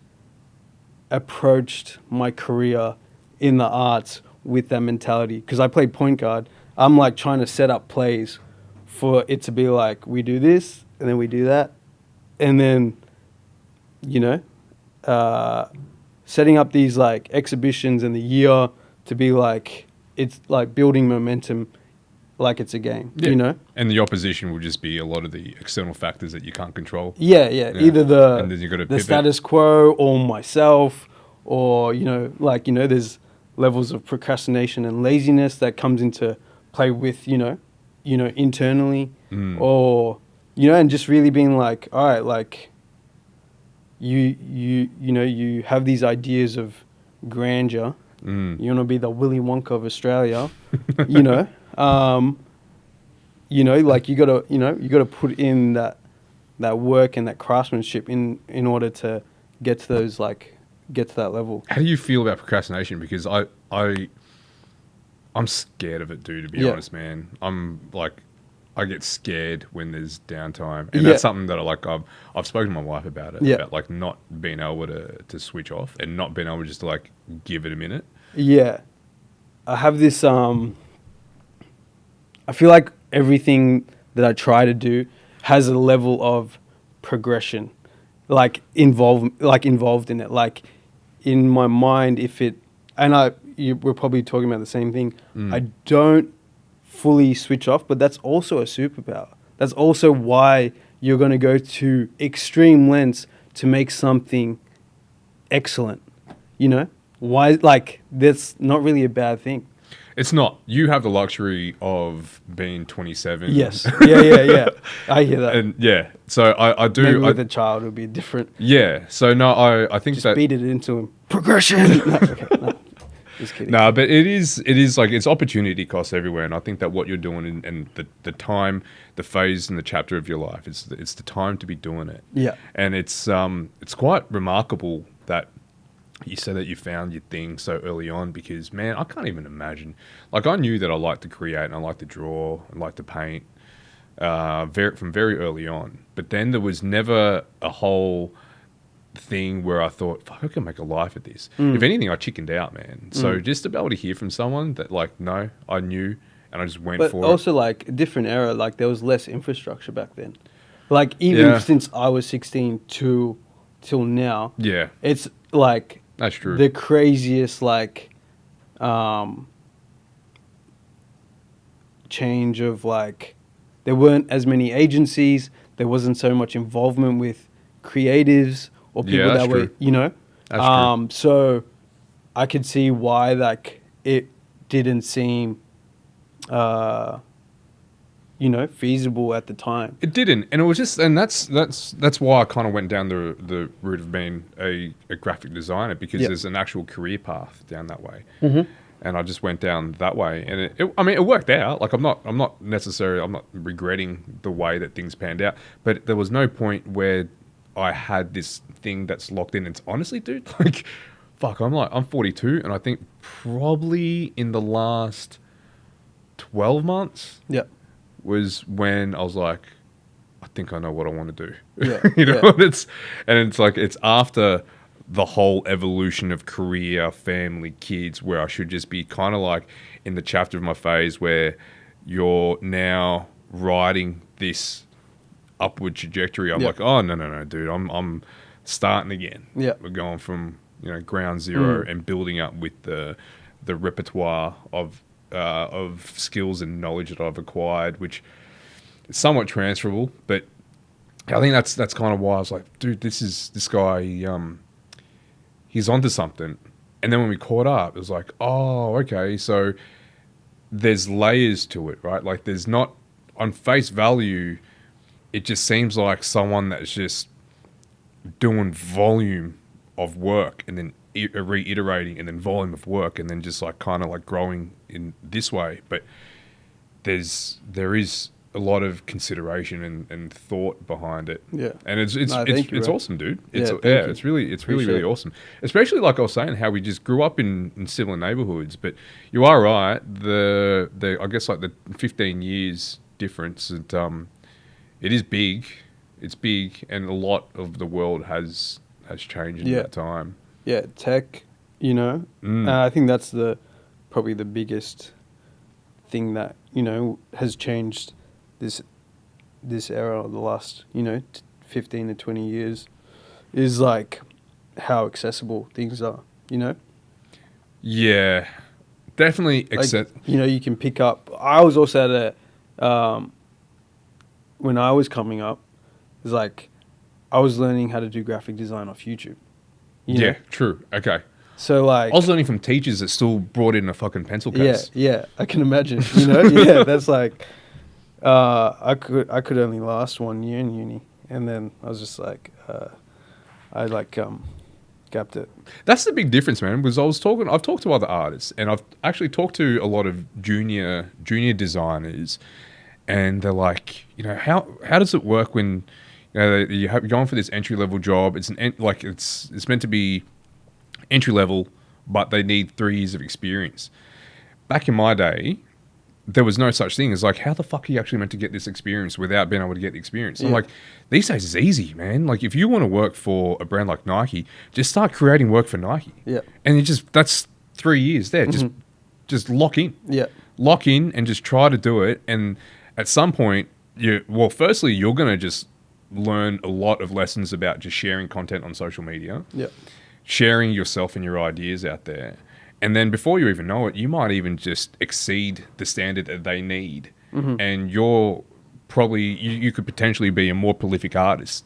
approached my career in the arts with that mentality because I played point guard. I'm like trying to set up plays for it to be like we do this and then we do that, and then you know, setting up these like exhibitions in the year to be like it's like building momentum, like it's a game. Yeah. You know. And the opposition will just be a lot of the external factors that you can't control. Yeah. Either and then you got to the pivot. status quo or myself, or there's levels of procrastination and laziness that comes into play with internally, or and just really being like, all right, like you have these ideas of grandeur. You want to be the Willy Wonka of Australia, like you gotta put in that work and that craftsmanship in order to get to those get to that level. How do you feel about procrastination? Because I'm scared of it, dude, to be honest, man. I'm like, I get scared when there's downtime. And that's something that I've spoken to my wife about it, about like not being able to switch off and not being able just to like give it a minute. Yeah. I have this, I feel like everything that I try to do has a level of progression, involved in it. Like in my mind, we're probably talking about the same thing. I don't fully switch off, but that's also a superpower. That's also why you're going to go to extreme lengths to make something excellent. Why? Like, that's not really a bad thing. It's not. You have the luxury of being 27. Yes. Yeah. I hear that. And so I do. Maybe with a child, it would be different. Yeah. So no, I think just that beat it into him. Progression. No. Just kidding. No, but it is like it's opportunity cost everywhere, and I think that what you're doing and the time, the phase, and the chapter of your life, it's the time to be doing it. Yeah. And it's quite remarkable that you said that you found your thing so early on, because man, I can't even imagine. Like, I knew that I like to create and I like to draw and like to paint, from very early on. But then there was never a whole thing where I thought, fuck, I can make a life at this. If anything, I chickened out, man. So just to be able to hear from someone that like, no, I knew, and I just went for it. But also like a different era, like there was less infrastructure back then. Like even since I was 16 till now, it's like that's true. The craziest change of like there weren't as many agencies, there wasn't so much involvement with creatives or people that were, That's true. So I could see why like it didn't seem feasible at the time. It didn't, and it was just, and that's why I kind of went down the route of being a graphic designer, because there's an actual career path down that way, and I just went down that way, and it worked out. Like I'm not regretting the way that things panned out, but there was no point where I had this thing that's locked in. It's honestly, dude, like, fuck, I'm 42, and I think probably in the last 12 months, was when I was like, I think I know what I want to do. It's after the whole evolution of career, family, kids, where I should just be kind of like in the chapter of my phase where you're now riding this upward trajectory. I'm like, oh no, dude, I'm starting again. We're going from ground zero and building up with the repertoire of skills and knowledge that I've acquired, which is somewhat transferable. But I think that's kind of why I was like, dude, this guy, he's onto something. And then when we caught up, it was like, oh, okay, so there's layers to it, right? Like, there's not, on face value, it just seems like someone that's just doing volume of work and then reiterating, and then volume of work, and then just like kind of like growing in this way. But there is a lot of consideration and thought behind it. And it's awesome, dude. It's really awesome. Especially like I was saying, how we just grew up in similar neighborhoods. But you are right. I guess like the 15 years difference. It is big. It's big, and a lot of the world has has changed in Yeah. that time. Yeah, tech, you know, I think that's probably the biggest thing that, you know, has changed this era of the last, you know, 15 to 20 years is like how accessible things are, you know? Yeah, definitely. Like, you know, you can pick up. I was also at when I was coming up, it's like I was learning how to do graphic design off YouTube. You Yeah, know? true. Okay. So like I was learning from teachers that still brought in a fucking pencil case. yeah, I can imagine. You know, yeah, that's like I could only last 1 year in uni, and then I was just like I like gapped it. That's the big difference, man. Because I've talked to other artists, and I've actually talked to a lot of junior designers, and they're like, you know, how does it work when, you know, you're going for this entry level job? It's it's meant to be entry level, but they need 3 years of experience. Back in my day, there was no such thing as like, how the fuck are you actually meant to get this experience without being able to get the experience? I'm like, these days it's easy, man. Like, if you want to work for a brand like Nike, just start creating work for Nike. Yeah. And that's 3 years there. Just lock in. Yeah. Lock in and just try to do it. And at some point, firstly, you're going to just learn a lot of lessons about just sharing content on social media. Yeah. Sharing yourself and your ideas out there. And then before you even know it, you might even just exceed the standard that they need. And you're probably, you could potentially be a more prolific artist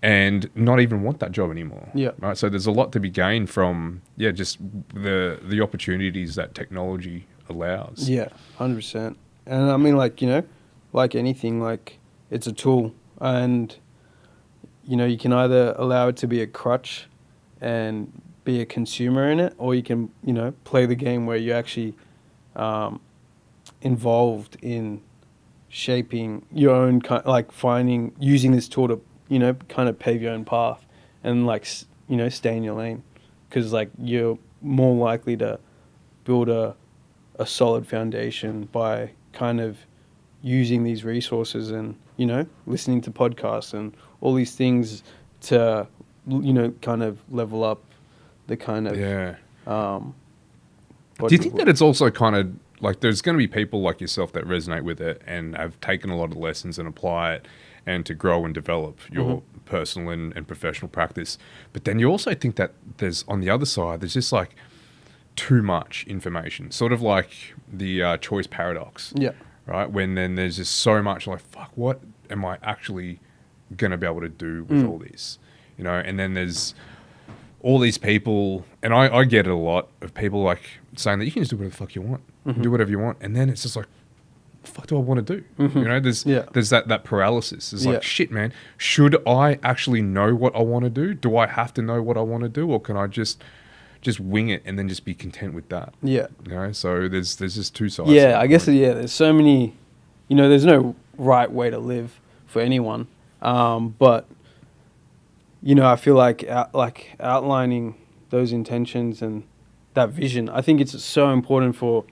and not even want that job anymore. Yeah. Right. So there's a lot to be gained from, just the opportunities that technology allows. Yeah, 100%. And I mean, like, you know, like anything, like it's a tool, and, you know, you can either allow it to be a crutch and be a consumer in it, or you can, you know, play the game where you're actually involved in shaping your own using this tool to, you know, kind of pave your own path and like, you know, stay in your lane, because like you're more likely to build a solid foundation by kind of using these resources and, you know, listening to podcasts and all these things to, you know, kind of level up the kind of do you think that it's also kind of like there's going to be people like yourself that resonate with it and have taken a lot of lessons and apply it and to grow and develop your personal and professional practice, but then you also think that there's, on the other side, there's just like too much information, sort of like the choice paradox, right? When then there's just so much like, fuck, what am I actually going to be able to do with all this, you know? And then there's all these people, and I get it a lot, of people like saying that you can just do whatever the fuck you want, do whatever you want, and then it's just like, what the fuck do I want to do? You know, there's that paralysis. It's like, shit, man, should I actually know what I want to do? Do I have to know what I want to do, or can I just wing it and then just be content with that? You know, so there's just two sides. I guess there's so many, you know, there's no right way to live for anyone, but you know, I feel like outlining those intentions and that vision, I think it's so important for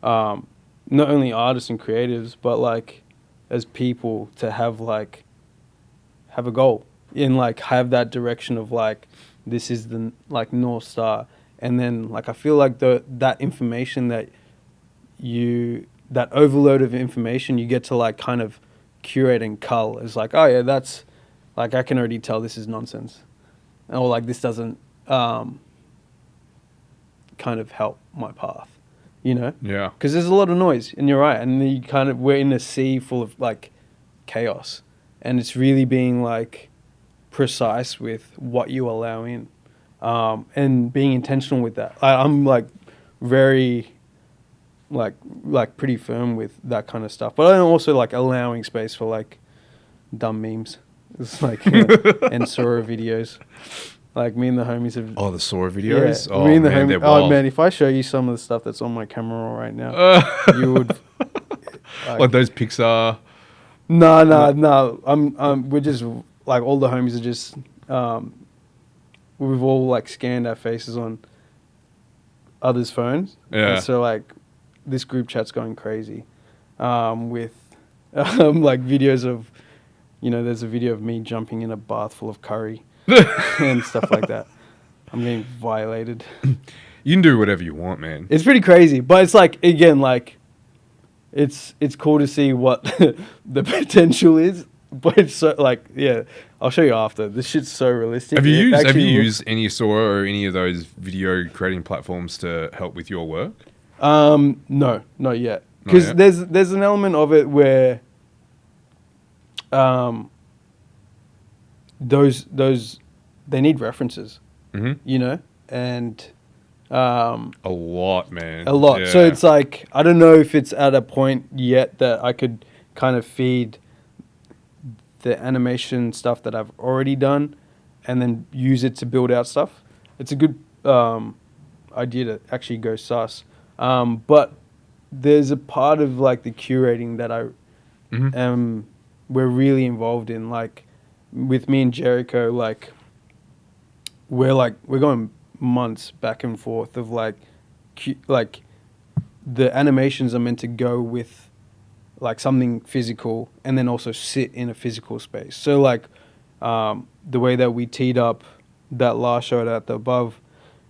not only artists and creatives, but like as people to have a goal and like have that direction of like, this is the like North Star. And then like I feel like that information that overload of information you get to like kind of curate and cull is like, oh yeah, that's like, I can already tell this is nonsense, or like this doesn't kind of help my path, you know? Yeah. Because there's a lot of noise, and you're right, and we're in a sea full of like chaos, and it's really being like precise with what you allow in, and being intentional with that. I'm like very like pretty firm with that kind of stuff, but I'm also like allowing space for like dumb memes. It's like and Sora videos. Like me and the homies have. Oh, the Sora videos. Yeah, me and the homies. they're wild. Oh man, if I show you some of the stuff that's on my camera right now, you would. Like those Pixar. No. We're just like, all the homies are just. We've all like scanned our faces on others' phones. Yeah. And so like, this group chat's going crazy, with like videos of. You know, there's a video of me jumping in a bath full of curry, and stuff like that. I'm getting violated. You can do whatever you want, man. It's pretty crazy, but it's like, again, like, it's cool to see what the potential is. But it's so, like, yeah, I'll show you after. This shit's so realistic. Have you It used actually looks- any Sora or any of those video creating platforms to help with your work? No, not yet. Not Because yet? there's an element of it where those they need references, Mm-hmm. you know, and A lot, man. a lot. Yeah. So it's like, I don't know if it's at a point yet that I could kind of feed the animation stuff that I've already done and then use it to build out stuff. It's a good idea to actually go sus. But there's a part of like the curating that Mhm. we're really involved in. Like with me and Jericho, like we're going months back and forth of like the animations are meant to go with like something physical and then also sit in a physical space. So like the way that we teed up that last shot at the above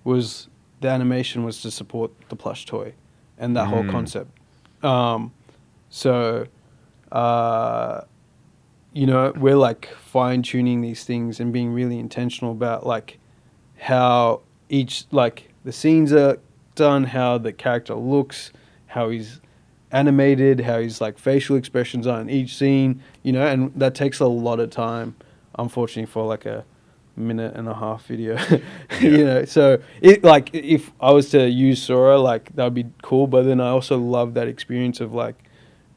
was the animation was to support the plush toy and that whole concept. You know, we're like fine tuning these things and being really intentional about like how each, like the scenes are done, how the character looks, how he's animated, how his like facial expressions are in each scene, you know, and that takes a lot of time, unfortunately, for like a minute and a half video. You know, so it like if I was to use Sora, like that would be cool, but then I also love that experience of like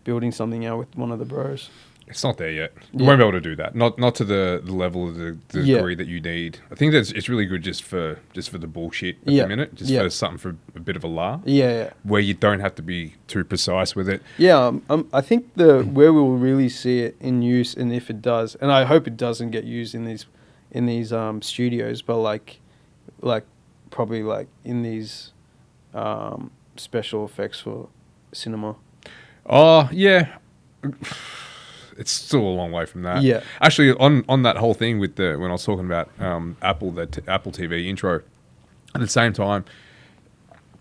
building something out with one of the bros. It's not there yet. You Yeah. won't be able to do that. Not to the level of the Yeah. degree that you need. I think that's it's really good just for the bullshit at Yeah. the minute, just Yeah. for something for a bit of a laugh, Yeah, where you don't have to be too precise with it. yeah. I think where we will really see it in use, and if it does, and I hope it doesn't get used in these studios, but like probably like in these special effects for cinema. Oh yeah, it's still a long way from that. Yeah. Actually, on that whole thing with when I was talking about Apple, Apple TV intro, at the same time,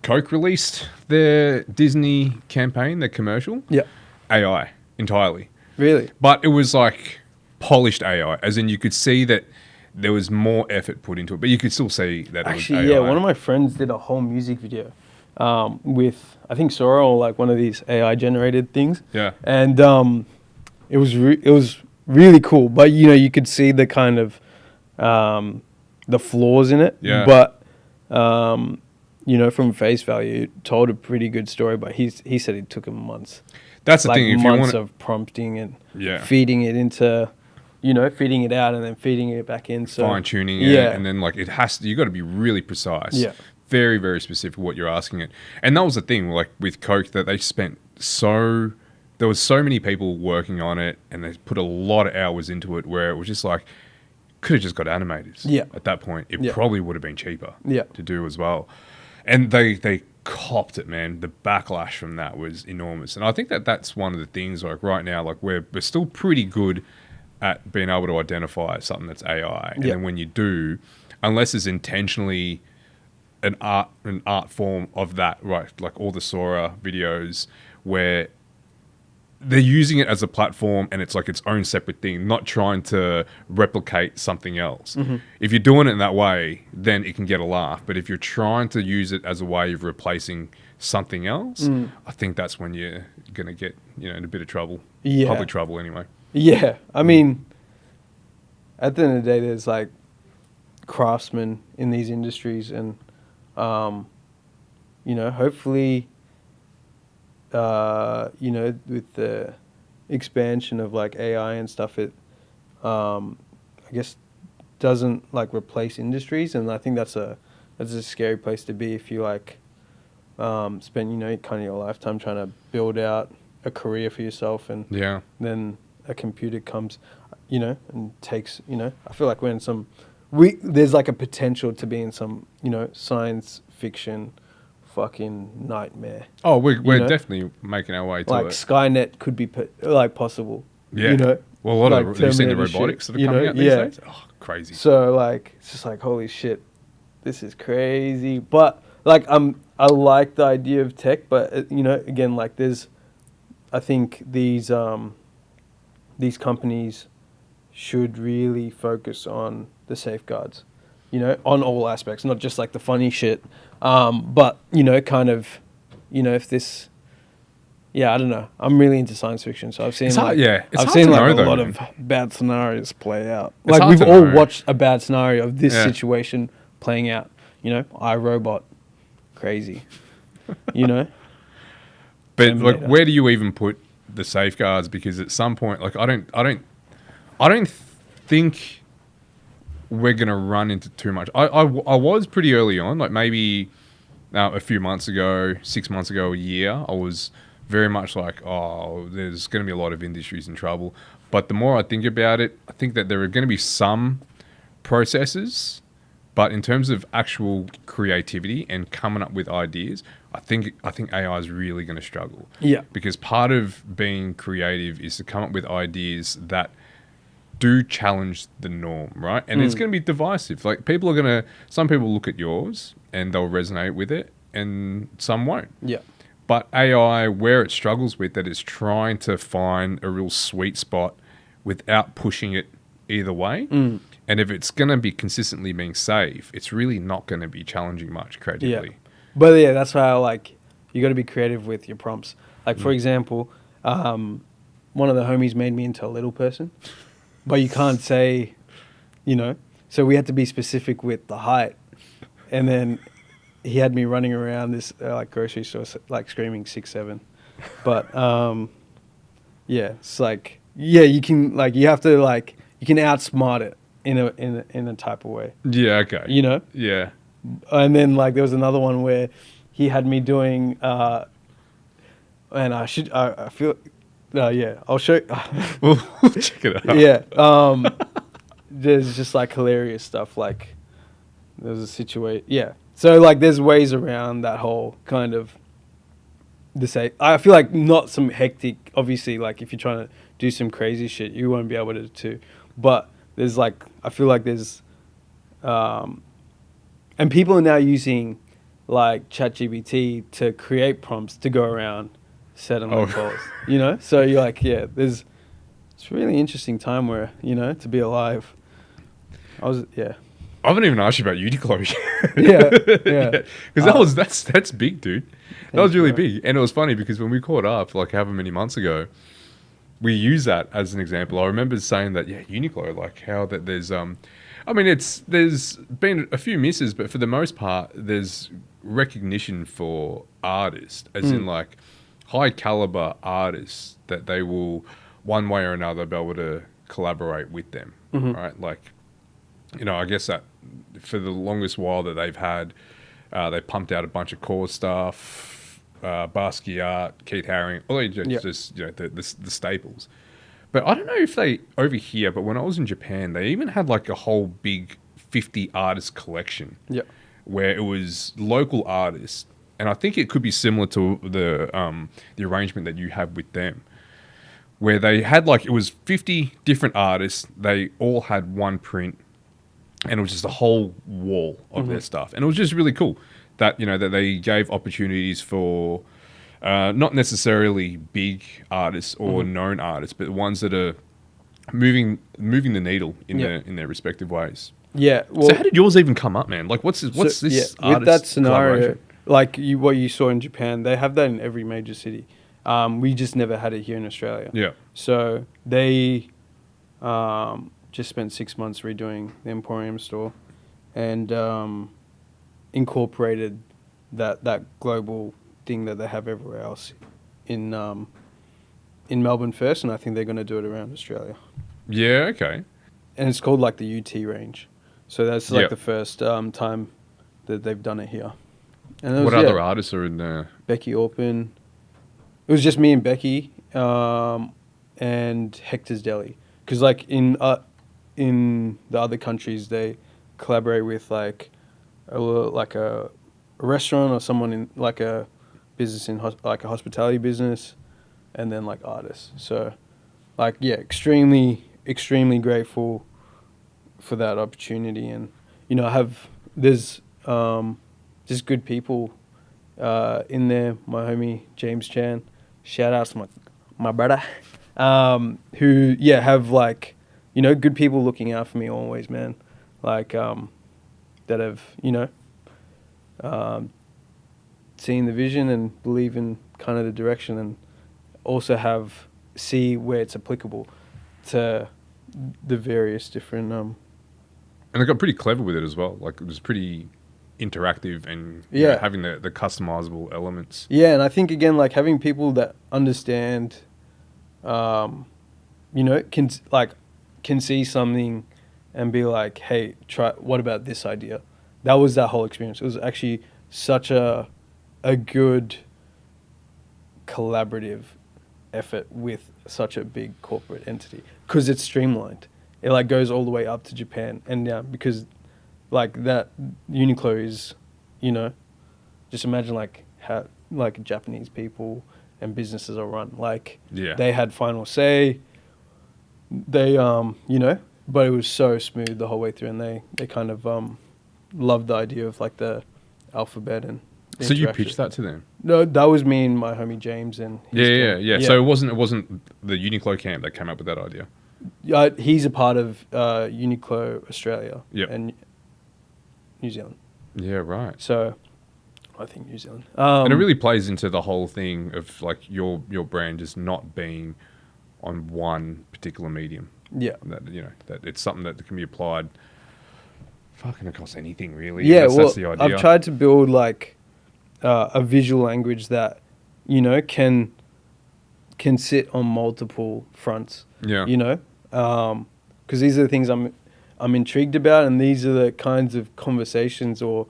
Coke released their Disney campaign, their commercial. Yeah. AI entirely, Really? but it was like polished AI, as in you could see that there was more effort put into it, but you could still see that Actually, it was yeah. AI. One of my friends did a whole music video with, I think, Sora or like one of these AI generated things. Yeah. And it was really cool. But you know, you could see the kind of the flaws in it. Yeah. But you know, from face value, it told a pretty good story. But he said it took him months. That's the Like thing. If you months want, of prompting and Yeah. feeding it into, you know, feeding it out and then feeding it back in. So fine tuning it, yeah. and then like it has to, you got to be really precise. Yeah. Very, very specific what you're asking it. And that was the thing, like with Coke, that they spent there was so many people working on it, and they put a lot of hours into it, where it was just like, could have just got animators. Yeah. At that point, it Yeah. probably would have been cheaper. Yeah. To do as well. And they copped it, man. The backlash from that was enormous. And I think that's one of the things, like right now, like we're still pretty good at being able to identify something that's AI. And Yeah. then when you do, unless it's intentionally an art form of that, right? Like all the Sora videos where they're using it as a platform and it's like its own separate thing, not trying to replicate something else. Mm-hmm. If you're doing it in that way, then it can get a laugh. But if you're trying to use it as a way of replacing something else, I think that's when you're going to get, you know, in a bit of trouble. Yeah. Public trouble anyway. Yeah, I mean, at the end of the day, there's like craftsmen in these industries, and you know, hopefully, you know, with the expansion of like AI and stuff, it, I guess, doesn't like replace industries, and I think that's a scary place to be if you like spend, you know, kind of your lifetime trying to build out a career for yourself, and Yeah. then a computer comes, you know, and takes, you know, I feel like we're in some, there's like a potential to be in some, you know, science fiction fucking nightmare. Oh, we're know? definitely making our way to Like it. Skynet could be like possible. Yeah. You know, Well, a lot like of, have you seen the Terminator shit, robotics that are you coming know? out these Yeah. days? Oh, crazy. So like it's just like holy shit, this is crazy. But like I like the idea of tech, but you know, again, like I think these companies should really focus on the safeguards, you know, on all aspects, not just like the funny shit, but you know, kind of, you know, if this. Yeah, I don't know. I'm really into science fiction, so I've seen It's hard, like yeah. It's I've hard seen to like know a though, lot man. of bad scenarios play out. It's Like hard we've to all know. watched a bad scenario of this Yeah. situation playing out. You know, iRobot, crazy. You know, But like, Terminator. where do you even put the safeguards? Because at some point, like, I don't think we're gonna run into too much. I was pretty early on, like maybe a few months ago, 6 months ago, a year. I was very much like, oh, there's going to be a lot of industries in trouble. But the more I think about it, I think that there are going to be some processes, but in terms of actual creativity and coming up with ideas, I think AI is really going to struggle. Yeah. Because part of being creative is to come up with ideas that do challenge the norm, right? And it's going to be divisive. Like some people look at yours and they'll resonate with it, and some won't. Yeah. But AI, where it struggles with that, is trying to find a real sweet spot without pushing it either way. And if it's going to be consistently being safe, it's really not going to be challenging much creatively. Yeah. But yeah, that's why I like you got to be creative with your prompts. Like for example, one of the homies made me into a little person, but you can't say, you know. So we had to be specific with the height, and then he had me running around this like grocery store, like screaming 6'7". But yeah, it's like you can like you have to like you can outsmart it in a type of way, Yeah, okay. you know. Yeah. And then like there was another one where he had me doing, and I feel, yeah, I'll show. We'll check it out. Yeah, there's just like hilarious stuff. Like there's a situation. Yeah, so like there's ways around that whole kind of. I feel like not some hectic. Obviously, like if you're trying to do some crazy shit, you won't be able to. But there's like I feel like there's, and people are now using like ChatGPT to create prompts to go around setting Oh. goals. You know, so you're like, yeah, it's a really interesting time where to be alive. I haven't even asked you about Uniqlo. Yeah. Because that's big, dude. That was really Thank you, big, and it was funny because when we caught up, like however many months ago, we used that as an example. I remember saying that, yeah, Uniqlo, like how that there's I mean, there's been a few misses, but for the most part, there's recognition for artists, as in like high caliber artists that they will one way or another be able to collaborate with them, right? Like, I guess that for the longest while that they've had, they pumped out a bunch of KAWS stuff, Basquiat, Keith Haring, all just the staples. But I don't know if they over here. But when I was in Japan, they even had like a whole big 50 artist collection, where it was local artists, and I think it could be similar to the arrangement that you have with them, where they had like it was 50 different artists. They all had one print. And it was just a whole wall of their stuff. And it was just really cool that, that they gave opportunities for not necessarily big artists or known artists, but ones that are moving the needle in their respective ways. Yeah. Well, So how did yours even come up, man? Like, what's this artist with that scenario, collaboration? like what you saw in Japan, they have that in every major city. We just never had it here in Australia. Yeah. So they just spent 6 months redoing the Emporium store, and incorporated that global thing that they have everywhere else in Melbourne first, and I think they're going to do it around Australia. Yeah, okay. And it's called like the UT range. So that's like Yep. the first time that they've done it here. And it What was, other artists are in there? Becky Orpin. It was just me and Becky, and Hector's Deli. Because like in the other countries, they collaborate with like a restaurant or someone in like a business in like a hospitality business, and then like artists. So like, yeah, extremely grateful for that opportunity. And, you know, there's just good people in there. My homie, James Chan, shout out to my brother, who, yeah, have, like, you know, good people looking out for me always, man. Like, that have, you know, seen the vision and believe in kind of the direction, and also see where it's applicable to the various different And they got pretty clever with it as well. Like, it was pretty interactive and you know, having the customizable elements. Yeah, and I think, again, like, having people that understand, you know, can see something and be like, hey, what about this idea? That was that whole experience. It was actually such a good collaborative effort with such a big corporate entity, because it's streamlined. It, like, goes all the way up to Japan, and yeah, because, like, that Uniqlo is, you know, just imagine, like, how, like, Japanese people and businesses are run. Like, they had final say. They you know, but it was so smooth the whole way through, and they kind of loved the idea of, like, the alphabet and so you pitched that to them? No, that was me and my homie James and his team. Yeah. So it wasn't the Uniqlo camp that came up with that idea. He's a part of Uniqlo Australia and New Zealand. Yeah, right. So I think New Zealand. And it really plays into the whole thing of, like, your brand just not being on one particular medium. Yeah. That, you know, that it's something that can be applied fucking across anything, really. Yeah, that's the idea. I've tried to build, like, a visual language that, you know, can sit on multiple fronts. Yeah. You know, because these are the things I'm intrigued about, and these are the kinds of conversations or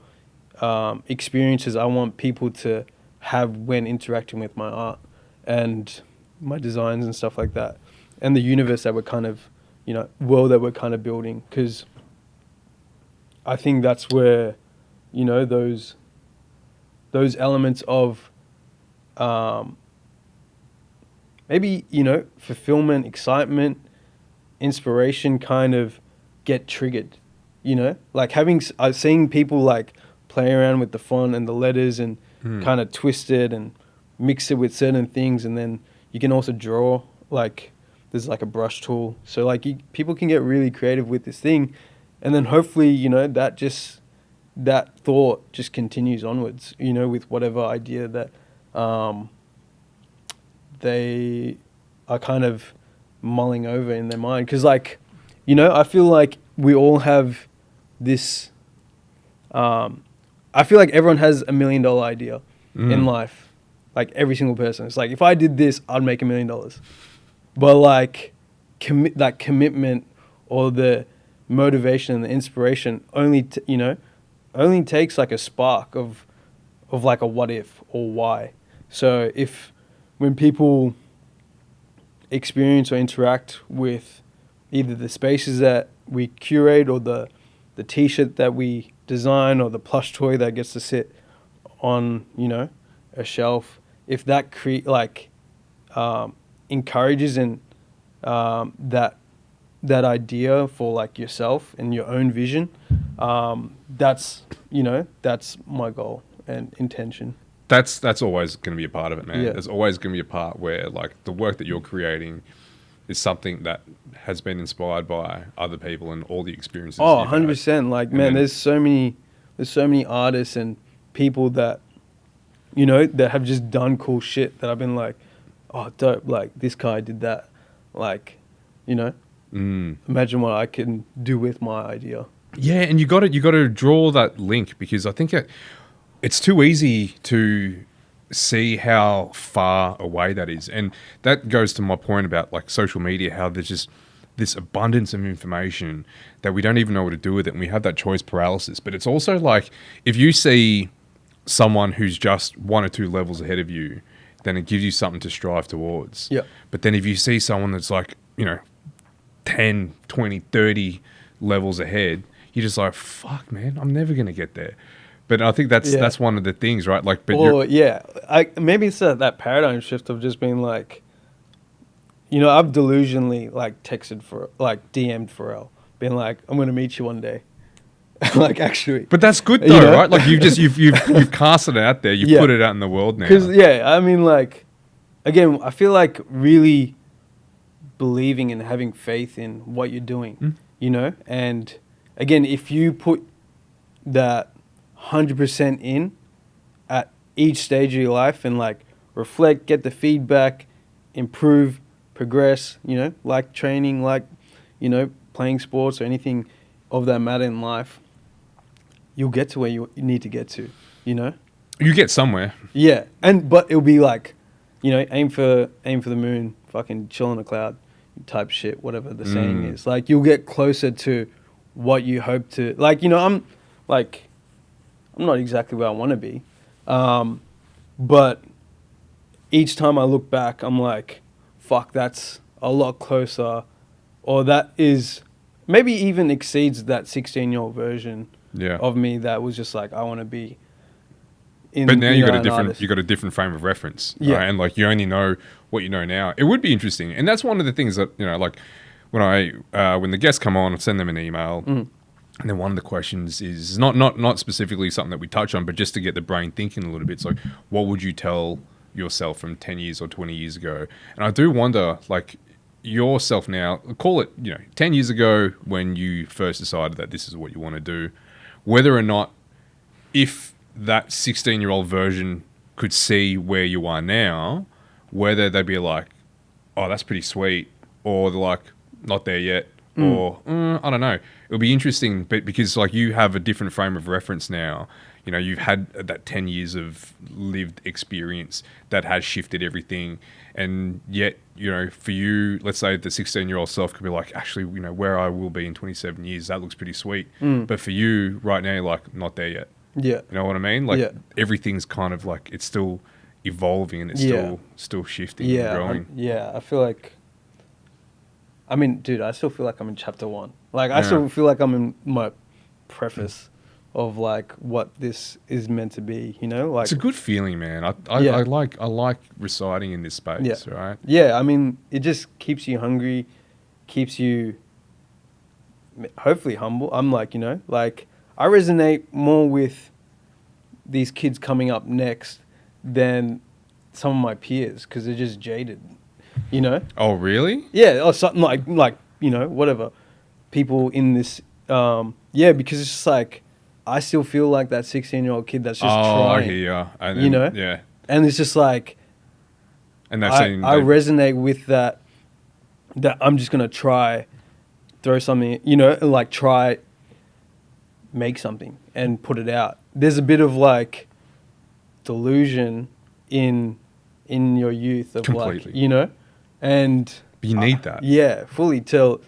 experiences I want people to have when interacting with my art and my designs and stuff like that, and the universe that we're kind of, you know, world that we're kind of building. Because I think that's where, you know, those elements of maybe, you know, fulfillment, excitement, inspiration kind of get triggered, you know, like seeing people, like, play around with the font and the letters and kind of twist it and mix it with certain things. And then you can also draw, like, there's, like, a brush tool. So, like, people can get really creative with this thing. And then hopefully, you know, that thought just continues onwards, you know, with whatever idea that they are kind of mulling over in their mind. Because, like, you know, I feel like we all have this, I feel like everyone has $1 million idea in life. Like, every single person. It's like, if I did this, I'd make $1 million. But, like, that commitment or the motivation and the inspiration only takes, like, a spark of like a what if or why. So when people experience or interact with either the spaces that we curate or the t-shirt that we design or the plush toy that gets to sit on, you know, a shelf, if that encourages and that idea for, like, yourself and your own vision, that's my goal and intention. That's always going to be a part of it, man. Yeah. There's always going to be a part where, like, the work that you're creating is something that has been inspired by other people and all the experiences. Oh, 100%. Like, man, there's so many artists and people that, you know, that have just done cool shit that I've been like, oh, dope. Like, this guy did that. Like, you know, imagine what I can do with my idea. Yeah, and you got to draw that link, because I think it's too easy to see how far away that is. And that goes to my point about, like, social media, how there's just this abundance of information that we don't even know what to do with it, and we have that choice paralysis. But it's also like, if you see someone who's just 1 or 2 levels ahead of you, then it gives you something to strive towards. Yeah. But then if you see someone that's, like, you know, 10, 20, 30 levels ahead, you're just like, fuck, man, I'm never going to get there. But I think that's one of the things, right? Like, but maybe it's that paradigm shift of just being like, you know, I've delusionally like texted for like DM'd Pharrell, been like, I'm gonna meet you one day. Like actually, But that's good though, you know? right? Like you've cast it out there. You've Yeah. put it out in the world now. Because yeah, I mean, like, again, I feel like really believing and having faith in what you're doing, you know, and again, if you put that 100% in at each stage of your life and like reflect, get the feedback, improve, progress, you know, like training, like, you know, playing sports or anything of that matter in life, you'll get to where you need to get to, you know? You get somewhere. Yeah. But it'll be like, you know, aim for the moon, fucking chill on a cloud type shit, whatever the saying is. Like you'll get closer to what you hope to, like, you know, I'm not exactly where I want to be. But each time I look back, I'm like, fuck, that's a lot closer, or that is maybe even exceeds that 16-year-old version Yeah. of me that was just like, I want to be in. But now you you got know, a an different artist. you got a different frame of reference, Yeah. right? And like you only know what you know now. It would be interesting, and that's one of the things that, you know, like when the guests come on, I send them an email, and then one of the questions is not specifically something that we touch on, but just to get the brain thinking a little bit. It's like, what would you tell yourself from 10 years or 20 years ago? And I do wonder, like, yourself now, call it, you know, 10 years ago when you first decided that this is what you want to do, whether or not, if that 16-year-old version could see where you are now, whether they'd be like, oh, that's pretty sweet, or they're like, not there yet, or I don't know. It'll be interesting, but because like you have a different frame of reference now, you know, you've had that 10 years of lived experience that has shifted everything. And yet, you know, for you, let's say the 16-year-old self could be like, actually, you know, where I will be in 27 years, that looks pretty sweet. But for you right now, you're like, not there yet. Yeah. You know what I mean? Like Yeah. everything's kind of like, it's still evolving and it's Yeah. still shifting Yeah. and growing. Yeah. I feel like, I mean, dude, I still feel like I'm in chapter 1. Like, I Yeah. still feel like I'm in my preface of like what this is meant to be, you know? Like, It's a good feeling, man. I Yeah. I like residing in this space, right? yeah, I mean, it just keeps you hungry, keeps you hopefully humble. I'm like, you know, like I resonate more with these kids coming up next than some of my peers because they're just jaded, you know? Oh, really? Yeah, or something like you know, whatever. People in this, yeah, because it's just like I still feel like that 16-year-old kid that's just I trying, hear ya. And you then- know? Yeah. And it's just like And that's I resonate with that. That I'm just gonna try, throw something, you know, and like try, make something and put it out. There's a bit of like delusion in your youth of Completely. like, you know, and But you need that. yeah, fully till,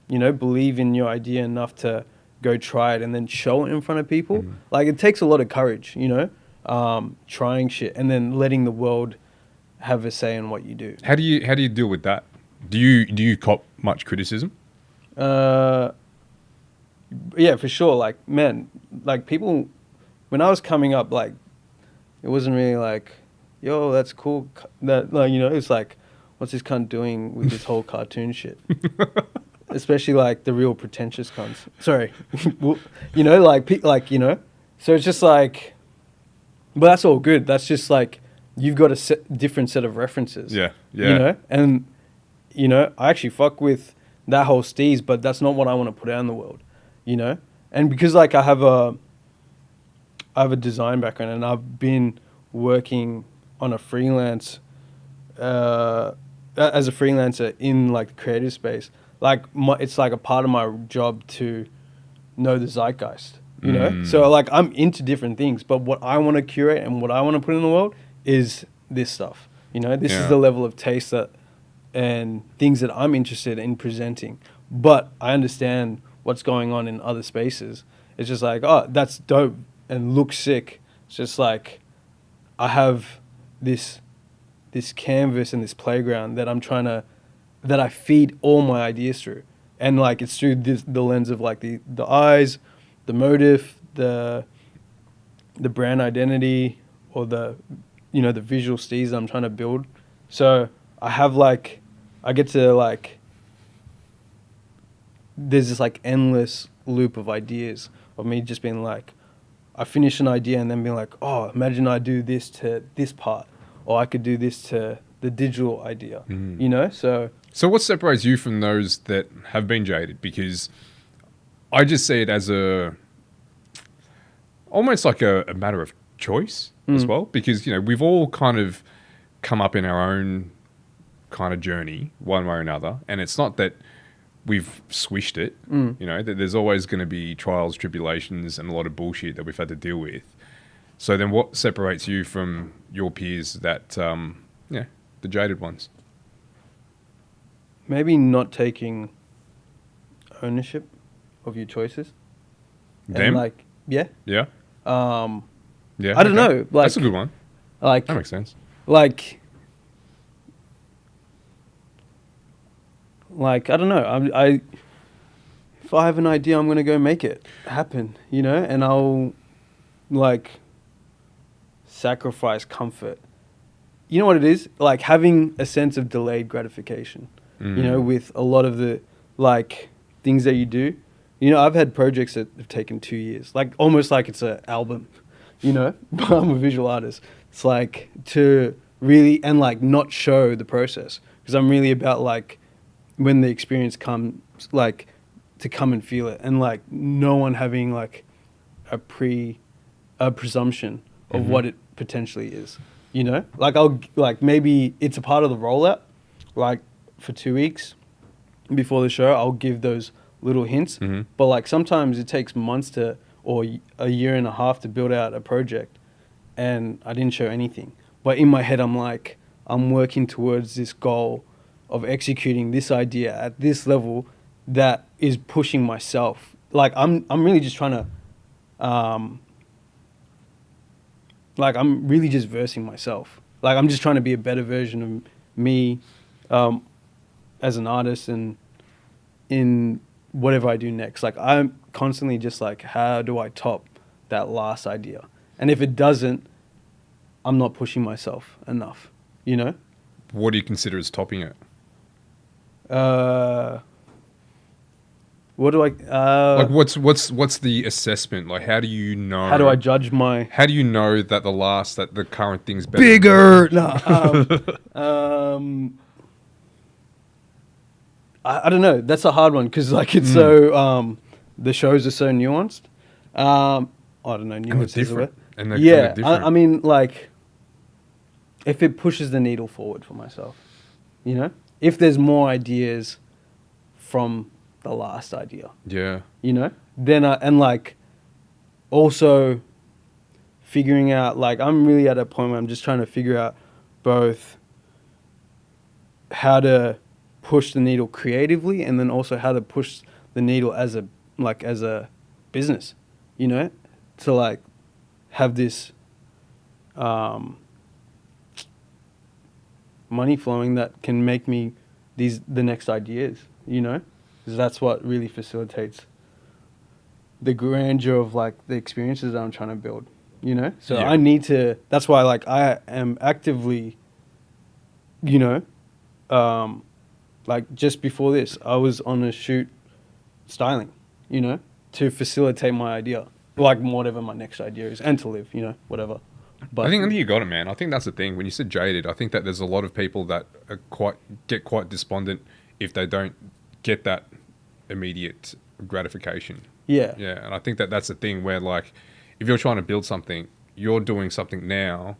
you know, believe in your idea enough to go try it and then show it in front of people. Like it takes a lot of courage, you know, trying shit and then letting the world have a say in what you do. How do you deal with that? Do you cop much criticism? Yeah, for sure. Like, man, like people, when I was coming up, like, it wasn't really like, yo, that's cool. That, like, you know, it's like, what's this cunt doing with this whole cartoon shit? Especially like the real pretentious cunts. Sorry, you know, like you know. So it's just like, but that's all good. That's just like you've got a different set of references. Yeah, yeah. You know, and you know, I actually fuck with that whole steez, but that's not what I want to put out in the world. You know, and because like I have a design background and I've been working on a freelance as a freelancer in like the creative space. Like it's like a part of my job to know the zeitgeist, you know? So like I'm into different things, but what I want to curate and what I want to put in the world is this stuff, you know? This is the level of taste that and things that I'm interested in presenting. But I understand what's going on in other spaces. It's just like, oh, that's dope and looks sick. It's just like I have this canvas and this playground that that I feed all my ideas through. And like it's through the lens of like the eyes, the motive, the brand identity, or the, you know, the visual steez I'm trying to build. So I have I get to like, there's this like endless loop of ideas of me just being like, I finish an idea and then being like, oh, imagine I do this to this part, or I could do this to the digital idea, you know? So what separates you from those that have been jaded? Because I just see it as almost like a matter of choice as well, because, you know, we've all kind of come up in our own kind of journey one way or another, and it's not that we've swished it, you know, that there's always going to be trials, tribulations, and a lot of bullshit that we've had to deal with. So then what separates you from your peers that, the jaded ones? maybe not taking ownership of your choices. Them? And like, yeah. Yeah? Yeah. I don't know. Like, that's a good one. Like, That makes sense. like I don't know. I if I have an idea, I'm gonna go make it happen, you know, and I'll like sacrifice comfort. You know what it is? Like having a sense of delayed gratification. You know, with a lot of the like things that you do. You know, I've had projects that have taken 2 years, like almost like it's an album, you know, but I'm a visual artist. It's like to really, and like not show the process, because I'm really about like when the experience comes, like to come and feel it, and like no one having like a presumption of what it potentially is, you know, like I'll like maybe it's a part of the rollout, like for 2 weeks before the show, I'll give those little hints, but like sometimes it takes months to, or a year and a half to build out a project, and I didn't show anything. But in my head, I'm like, I'm working towards this goal of executing this idea at this level that is pushing myself. Like I'm really just trying to, like I'm really just versing myself. Like I'm just trying to be a better version of me, as an artist and in whatever I do next. Like I'm constantly just like, how do I top that last idea? And if it doesn't, I'm not pushing myself enough, you know? What do you consider as topping it? What do I like what's the assessment? Like how do you know? how do I judge my How do you know that the current thing's better? bigger? I don't know. That's a hard one because like it's so the shows are so nuanced. I don't know. Nuanced is a word. And they're Yeah, different. I mean, like, if it pushes the needle forward for myself, you know, if there's more ideas from the last idea, Yeah. you know, then and like also figuring out, like, I'm really at a point where I'm just trying to figure out both how to push the needle creatively and then also how to push the needle as a business, you know, to like have this money flowing that can make me the next ideas, you know, because that's what really facilitates the grandeur of like the experiences that I'm trying to build, you know. So Yeah. I need to. That's why like I am actively, you know, like just before this, I was on a shoot styling, you know, to facilitate my idea, like whatever my next idea is, and to live, you know, whatever. But I think you got it, man. I think that's the thing. When you said jaded, I think that there's a lot of people that are get quite despondent if they don't get that immediate gratification. yeah, Yeah, and I think that that's the thing where, like, if you're trying to build something, you're doing something now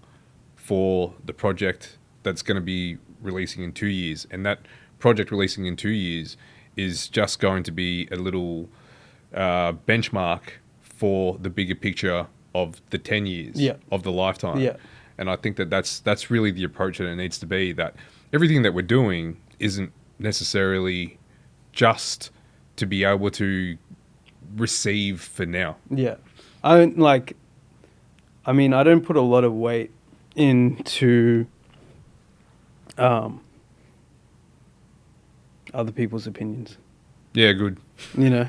for the project that's going to be releasing in 2 years, and that project releasing in 2 years is just going to be a little benchmark for the bigger picture of the 10 years Yeah. of the lifetime. Yeah. And I think that that's really the approach that it needs to be, that everything that we're doing isn't necessarily just to be able to receive for now. yeah. I don't like. I mean, I don't put a lot of weight into other people's opinions. Yeah, good. You know,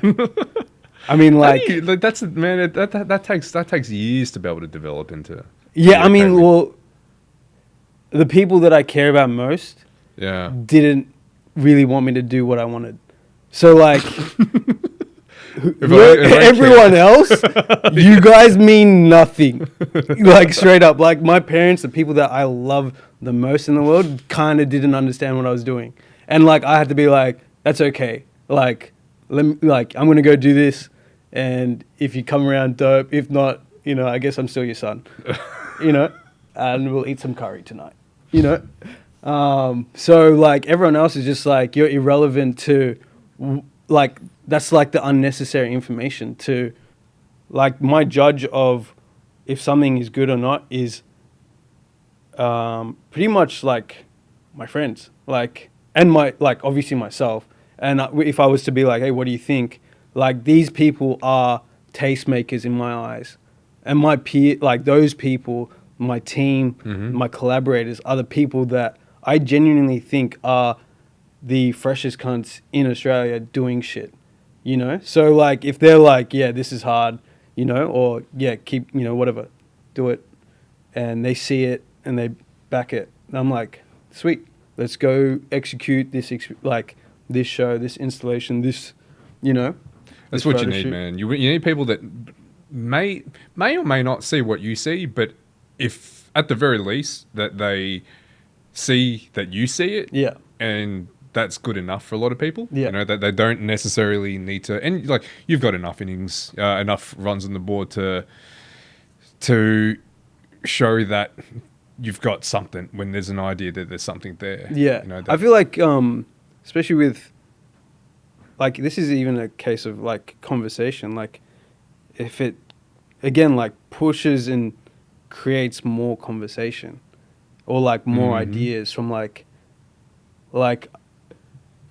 I mean, like, That's man. That takes years to be able to develop into. yeah. I mean, okay with. well, the people that I care about most Yeah. didn't really want me to do what I wanted. So like, if I everyone else, you guys mean nothing. Like straight up, like my parents, the people that I love the most in the world, kind of didn't understand what I was doing, and like I had to be like, that's okay. Like, I'm gonna go do this, and if you come around, dope. If not, I guess I'm still your son. And we'll eat some curry tonight. So like everyone else is just like, you're irrelevant to, like, that's like the unnecessary information to, like, my judge of if something is good or not is pretty much like my friends, like, and my, like, obviously myself. And if I was to be like, hey, what do you think? Like, these people are tastemakers in my eyes, and my peer, like those people, my team, my collaborators are the people that I genuinely think are the freshest cunts in Australia doing shit, So like, if they're like, yeah, this is hard, or yeah, keep, whatever, do it, and they see it and they back it, I'm like, sweet, let's go execute this, like this show, this installation, this, That's what you need, man. You need people that may or may not see what you see, but if at the very least that they see that you see it, yeah, and that's good enough for a lot of people. Yeah. That they don't necessarily need to, and like you've got enough innings, enough runs on the board to show that you've got something when there's an idea that there's something there. Yeah, I feel like, especially with, like, this is even a case of like conversation. Like, if it again like pushes and creates more conversation, or like more ideas from like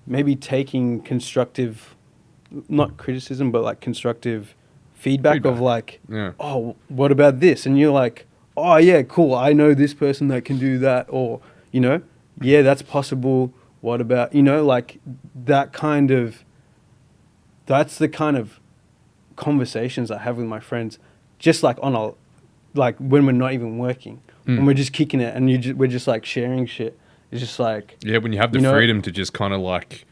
maybe taking constructive, not criticism, but like constructive feedback. Of like, oh, what about this? And you're like, oh yeah, cool, I know this person that can do that, or yeah, that's possible. What about, like that kind of, that's the kind of conversations I have with my friends, just like on a, like when we're not even working, when we're just kicking it, and we're just like sharing shit. It's just like, yeah, when you have the freedom to just kind of like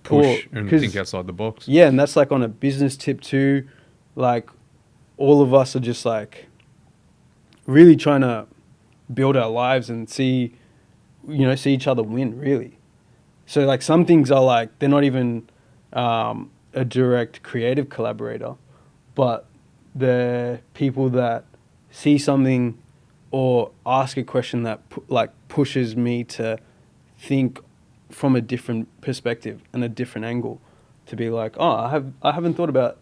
push and think outside the box. Yeah, and that's like on a business tip too. Like, all of us are just like really trying to build our lives and see each other win, really. So like some things are like, they're not even a direct creative collaborator, but they're people that see something or ask a question that pushes me to think from a different perspective and a different angle, to be like, oh, I haven't thought about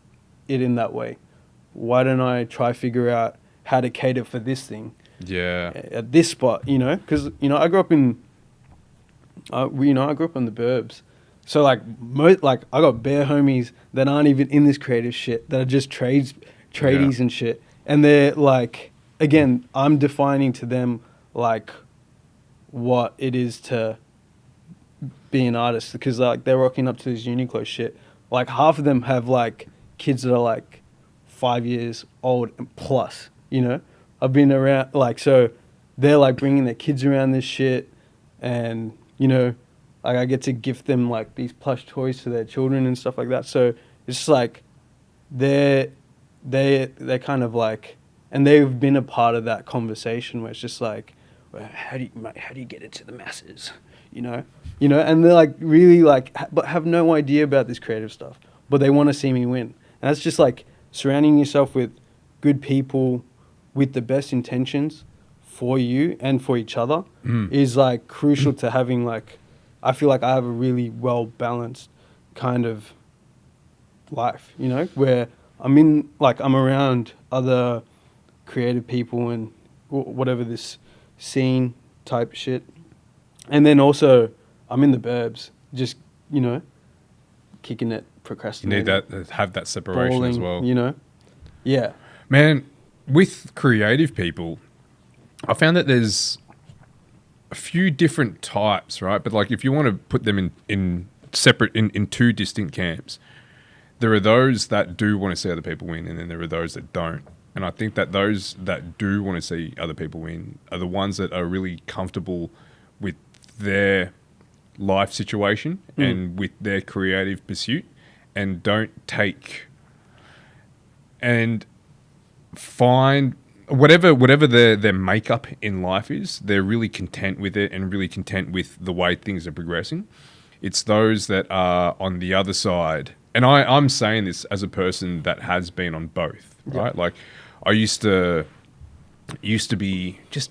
it in that way. Why don't I try figure out how to cater for this thing? Yeah. At this spot, because I grew up in, I grew up in the burbs, so like I got bare homies that aren't even in this creative shit, that are just tradies and shit, and they're like, again, I'm defining to them like what it is to be an artist, because like they're rocking up to this Uniqlo shit. Like half of them have like kids that are like 5 years old and plus, I've been around, like, so they're like bringing their kids around this shit, and like I get to gift them like these plush toys to their children and stuff like that. So it's just like they're kind of like, and they've been a part of that conversation where it's just like, well, how do you get it to the masses, and they're like really like, but have no idea about this creative stuff, but they want to see me win. And that's just like surrounding yourself with good people with the best intentions for you and for each other is like crucial to having, like, I feel like I have a really well balanced kind of life, where I'm around other creative people and whatever, this scene type shit. And then also I'm in the burbs, just, kicking it, procrastinating. You need that, have that separation balling, as well. Yeah. Man, with creative people, I found that there's a few different types, right? But like if you want to put them in separate, in two distinct camps, there are those that do want to see other people win, and then there are those that don't. And I think that those that do want to see other people win are the ones that are really comfortable with their life situation and with their creative pursuit, and don't take and find whatever their makeup in life is, they're really content with it and really content with the way things are progressing. It's those that are on the other side, and I'm saying this as a person that has been on both, right? Like, I used to be just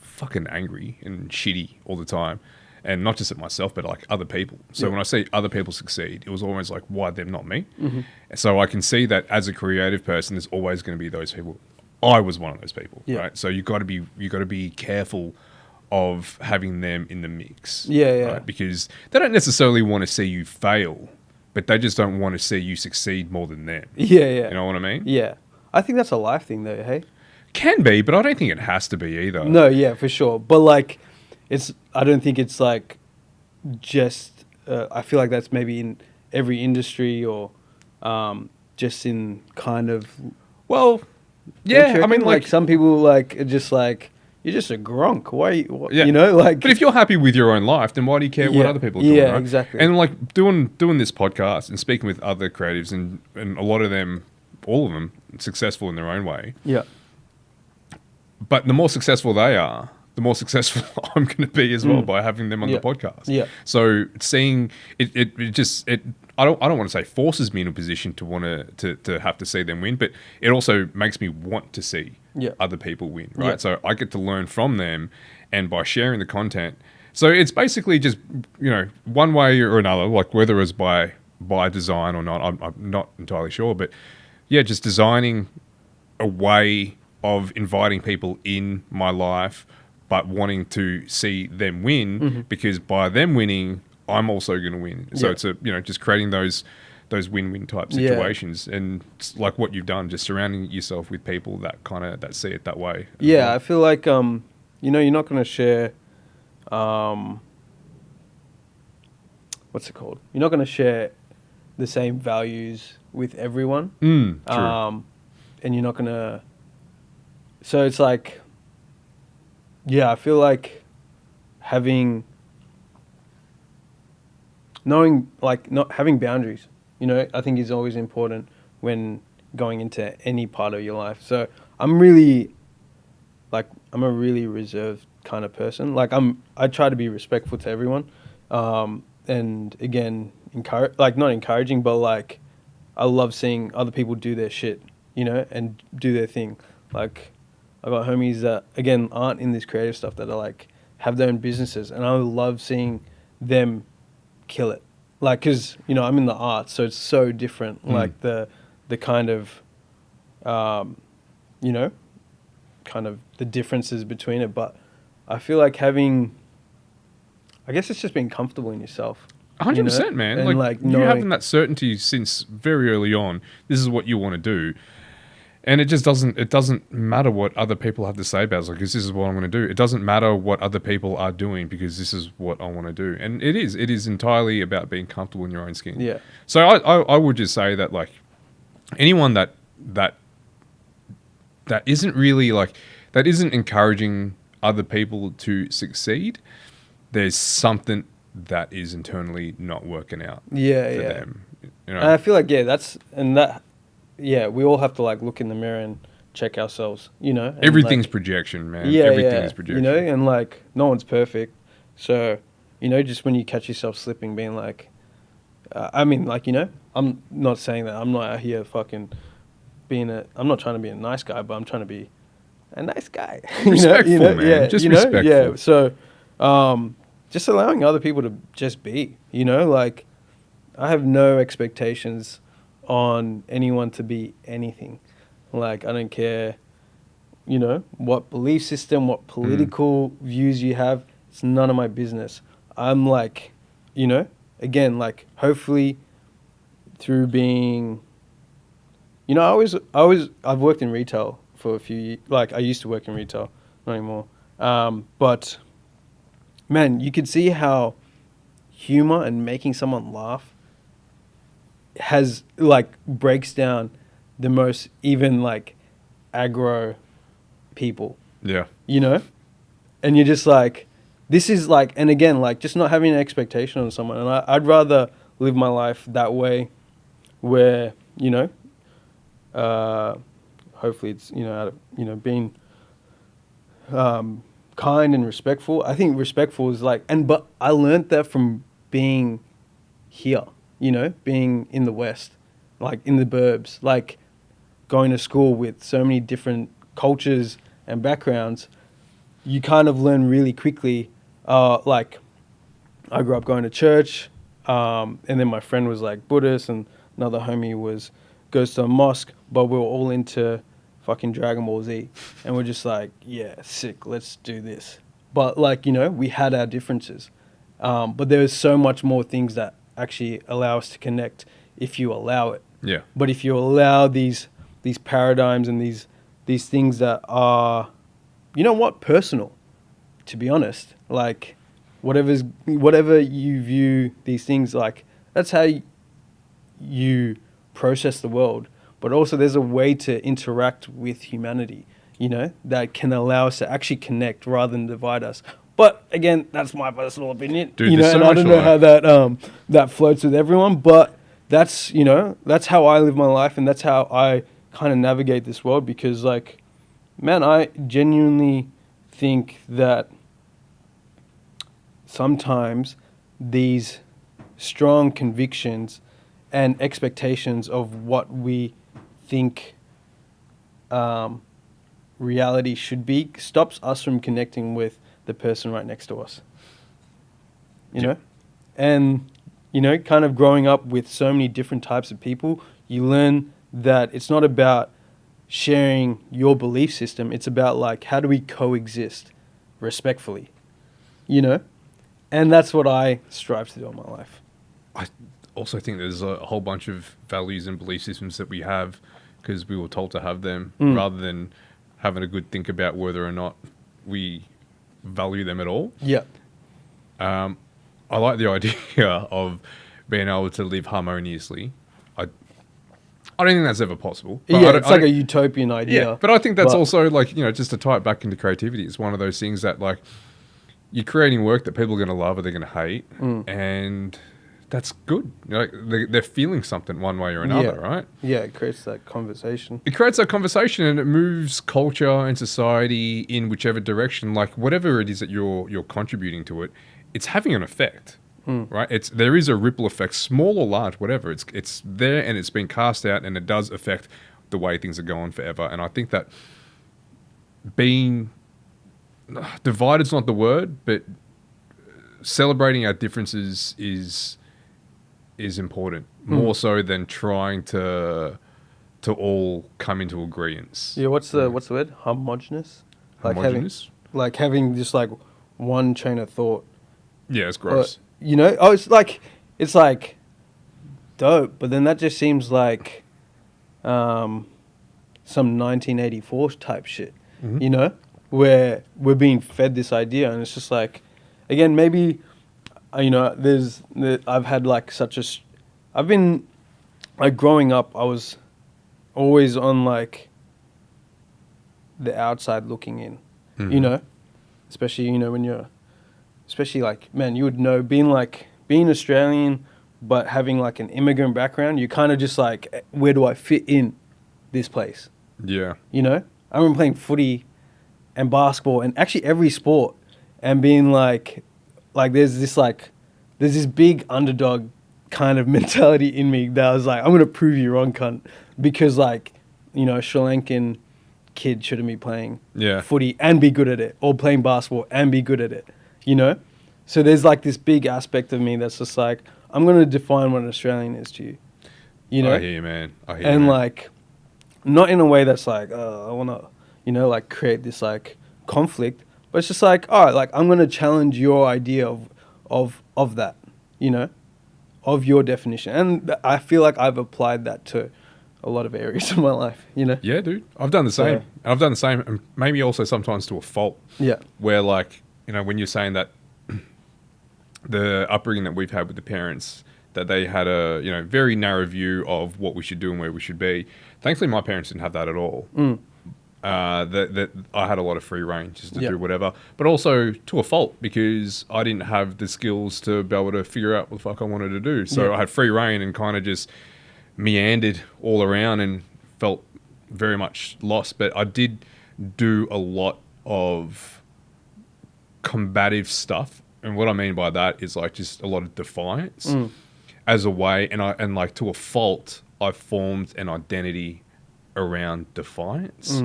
fucking angry and shitty all the time, and not just at myself, but like other people. So when I see other people succeed, it was always like, why them, not me? So I can see that as a creative person, there's always going to be those people. I was one of those people, right? So you got to be careful of having them in the mix, right? Because they don't necessarily want to see you fail, but they just don't want to see you succeed more than them. You know what I mean? Yeah, I think that's a life thing, though. Hey, can be, but I don't think it has to be either. No, yeah, for sure. But like, I don't think it's like just. I feel like that's maybe in every industry or just in kind of. Well. Yeah, I mean, like some people like are just like, you're just a gronk. Why? You know, like. But if you're happy with your own life, then why do you care what other people are doing? Yeah, right? exactly. And like doing this podcast and speaking with other creatives, and a lot of them, all of them, successful in their own way. Yeah. But the more successful they are, the more successful I'm going to be as well by having them on the podcast. Yeah. So seeing it just I don't want to say forces me in a position to want to have to see them win, but it also makes me want to see other people win, right? Yeah. So I get to learn from them, and by sharing the content. So it's basically just, you know, one way or another, like whether it's by design or not, I'm not entirely sure, but yeah, just designing a way of inviting people in my life, but wanting to see them win, because by them winning, I'm also going to win. So it's just creating those win-win type situations, and it's like what you've done, just surrounding yourself with people that that see it that way. Yeah, well. I feel like you're not going to share what's it called? You're not going to share the same values with everyone. True. And you're not going to. So it's like, I feel like not having boundaries, I think is always important when going into any part of your life. So I'm a really reserved kind of person. Like I try to be respectful to everyone. And again, not encouraging, but like, I love seeing other people do their shit, and do their thing. Like, I got homies that, again, aren't in this creative stuff, that are like, have their own businesses, and I love seeing them kill it. Like, cause I'm in the arts, so it's so different. Like the kind of, kind of the differences between it. But I feel like I guess it's just being comfortable in yourself. 100%, man. And like you having that certainty since very early on, this is what you want to do. And it just doesn't matter what other people have to say about it. It's like, this is what I'm going to do. It doesn't matter what other people are doing, because this is what I want to do. And it is entirely about being comfortable in your own skin. Yeah. So I would just say that, like, anyone that isn't really that isn't encouraging other people to succeed, there's something that is internally not working out for them. And I feel like, we all have to like look in the mirror and check ourselves, and everything's proprojection, man. Everything is projection. And like, no one's perfect. So, just when you catch yourself slipping, being like, I'm not saying that I'm not out here fucking I'm not trying to be a nice guy, but I'm trying to be a nice guy. Respectful, man. Yeah, just respectful. Yeah. So, just allowing other people to just be, like, I have no expectations on anyone to be anything. Like, I don't care, what belief system, what political views you have. It's none of my business. I'm like, again, like, hopefully through being, I've worked in retail for a few years. Like, I used to work in retail, not anymore. But man, you could see how humor and making someone laugh has, like, breaks down the most even, like, aggro people. Yeah. And you're just like, this is like, and again, like just not having an expectation on someone. And I'd rather live my life that way where, hopefully it's, out of, being kind and respectful. I think respectful is like, but I learned that from being here, being in the West, like in the burbs, like going to school with so many different cultures and backgrounds. You kind of learn really quickly. Like I grew up going to church, and then my friend was like Buddhist, and another homie goes to a mosque, but we were all into fucking Dragon Ball Z, and we're just like, yeah, sick, let's do this. But like, we had our differences, but there was so much more things that actually allow us to connect if you allow it. Yeah. But if you allow these paradigms and these things that are, personal, to be honest, like whatever you view these things like, that's how you process the world. But also there's a way to interact with humanity, that can allow us to actually connect rather than divide us. But again, that's my personal opinion. Dude, so and I don't know how that floats with everyone, but that's how I live my life, and that's how I kind of navigate this world. Because like, man, I genuinely think that sometimes these strong convictions and expectations of what we think reality should be stops us from connecting with the person right next to us. You know? And, kind of growing up with so many different types of people, you learn that it's not about sharing your belief system. It's about like, how do we coexist respectfully? And that's what I strive to do in my life. I also think there's a whole bunch of values and belief systems that we have because we were told to have them, rather than having a good think about whether or not we value them at all. Yeah. I like the idea of being able to live harmoniously. I don't think that's ever possible. But it's like a utopian idea. Yeah, but I think that's also like, just to tie it back into creativity, it's one of those things that like you're creating work that people are going to love or they're going to hate, and that's good. They're feeling something one way or another, right? Yeah, it creates that conversation. It creates that conversation, and it moves culture and society in whichever direction. Like whatever it is that you're contributing to it, it's having an effect, right? There is a ripple effect, small or large, whatever. It's there, and it's been cast out, and it does affect the way things are going forever. And I think that being divided's not the word, but celebrating our differences is important, more so than trying to all come into agreement. Yeah, what's the word? Homogenous? Homogenous? Having just like one chain of thought. Yeah, it's gross. It's like dope, but then that just seems like some 1984 type shit, where we're being fed this idea, and it's just like, again, maybe, I've had like I've been, like growing up, I was always on like the outside looking in, especially, when you're, especially like, man, you would know, being Australian, but having like an immigrant background, you kind of just like, where do I fit in this place? Yeah. I remember playing footy and basketball and actually every sport, and being like there's this big underdog kind of mentality in me that I was like, I'm going to prove you wrong, cunt, because like, Sri Lankan kid shouldn't be playing footy and be good at it, or playing basketball and be good at it, So there's like this big aspect of me that's just like, I'm going to define what an Australian is to you, I hear you, man. And like, not in a way that's like, I want to, like create this like conflict, but it's just like, all right, like I'm going to challenge your idea of that, of your definition. And I feel like I've applied that to a lot of areas of my life, Yeah, dude. I've done the same. I've done the same, and maybe also sometimes to a fault. Yeah. Where like, when you're saying that the upbringing that we've had with the parents, that they had a, very narrow view of what we should do and where we should be. Thankfully, my parents didn't have that at all. that I had a lot of free reign just to Yeah. do whatever, but also to a fault because I didn't have the skills to be able to figure out what the fuck I wanted to do. So Yeah. I had free reign and kind of just meandered all around and felt very much lost. But I did do a lot of combative stuff, and what I mean by that is like just a lot of defiance as a way, and like to a fault, I formed an identity around defiance,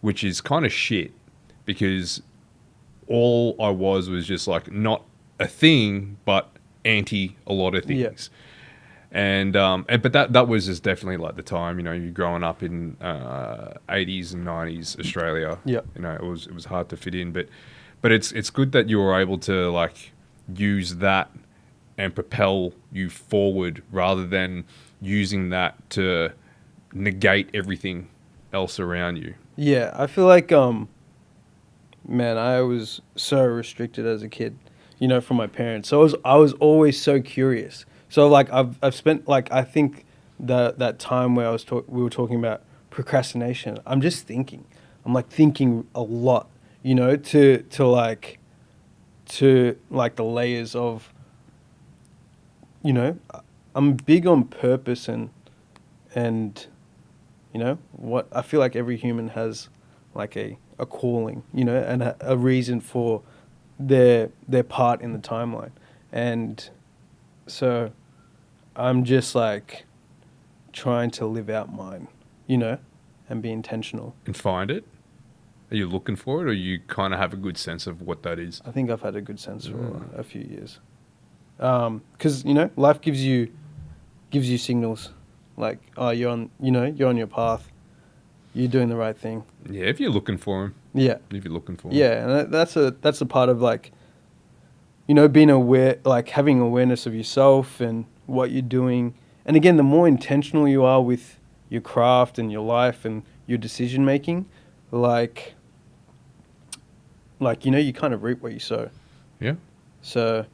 which is kind of shit because all I was just like not a thing, but anti a lot of Yeah. things. And but that was just definitely like the time, you know, you growing up in 80s and 90s Australia. Yeah. You know, it was hard to fit in, but it's good that you were able to like use that and propel you forward rather than using that to negate everything else around you. Yeah, I feel like man, I was so restricted as a kid, you know, from my parents. So I was always so curious. So like I've spent like I think that time where we were talking about procrastination. I'm just thinking. I'm like thinking a lot, you know, to like the layers of, you know, I'm big on purpose and you know what I feel like every human has like a calling, you know, and a reason for their part in the timeline. And so I'm just like trying to live out mine, you know, and be intentional. And find it. Are you looking for it, or you kind of have a good sense of what that is? I think I've had a good sense for a few years. 'Cause you know, life gives you signals like, oh, you're on your path. You're doing the right thing. Yeah, if you're looking for them. Yeah. If you're looking for them. Yeah, and that's a part of like, you know, being aware, like having awareness of yourself and what you're doing. And again, the more intentional you are with your craft and your life and your decision making, like you know, you kind of reap what you sow. Yeah. So,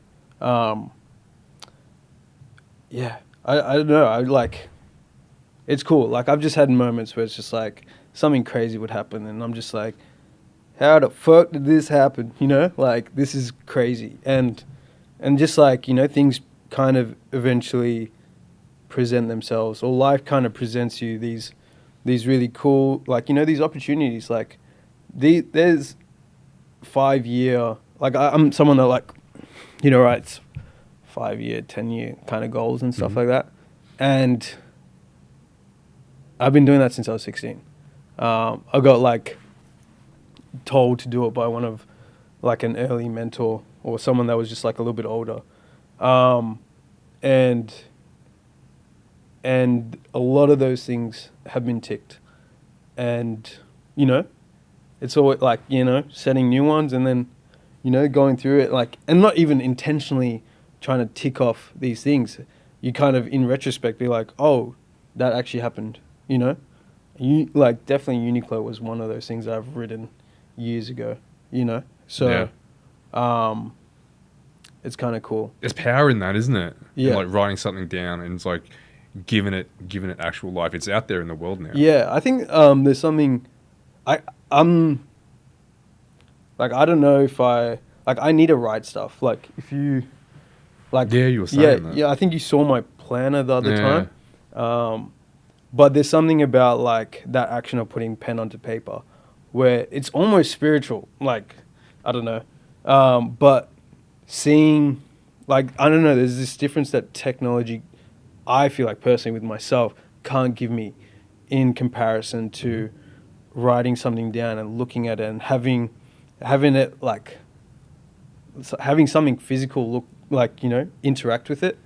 yeah, I don't know. I like, it's cool. Like I've just had moments where it's just like something crazy would happen, and I'm just like, how the fuck did this happen? You know, like this is crazy, and just like, you know, things kind of eventually present themselves, or life kind of presents you these really cool, like, you know, these opportunities. Like there's 5-year, like I'm someone that like, you know, writes 5-year, 10-year kind of goals and stuff like that, and I've been doing that since I was 16. I got like told to do it by one of like an early mentor or someone that was just like a little bit older, and a lot of those things have been ticked, and you know, it's always like, you know, setting new ones and then, you know, going through it, like, and not even intentionally trying to tick off these things. You kind of in retrospect be like, oh, that actually happened, you know. You like, definitely Uniqlo was one of those things that I've written years ago, you know. So it's kind of cool. There's power in that, isn't it? Yeah. In like writing something down and it's like giving it actual life. It's out there in the world now. Yeah, I think there's something I'm like, I don't know if I need to write stuff. Like if you like, Yeah, you were saying that. Yeah, I think you saw my planner the other Yeah. time. But there's something about like that action of putting pen onto paper where it's almost spiritual. Like, I don't know. But seeing, like, I don't know, there's this difference that technology, I feel like personally with myself, can't give me in comparison to writing something down and looking at it and having it like, having something physical look like, you know, interact with it.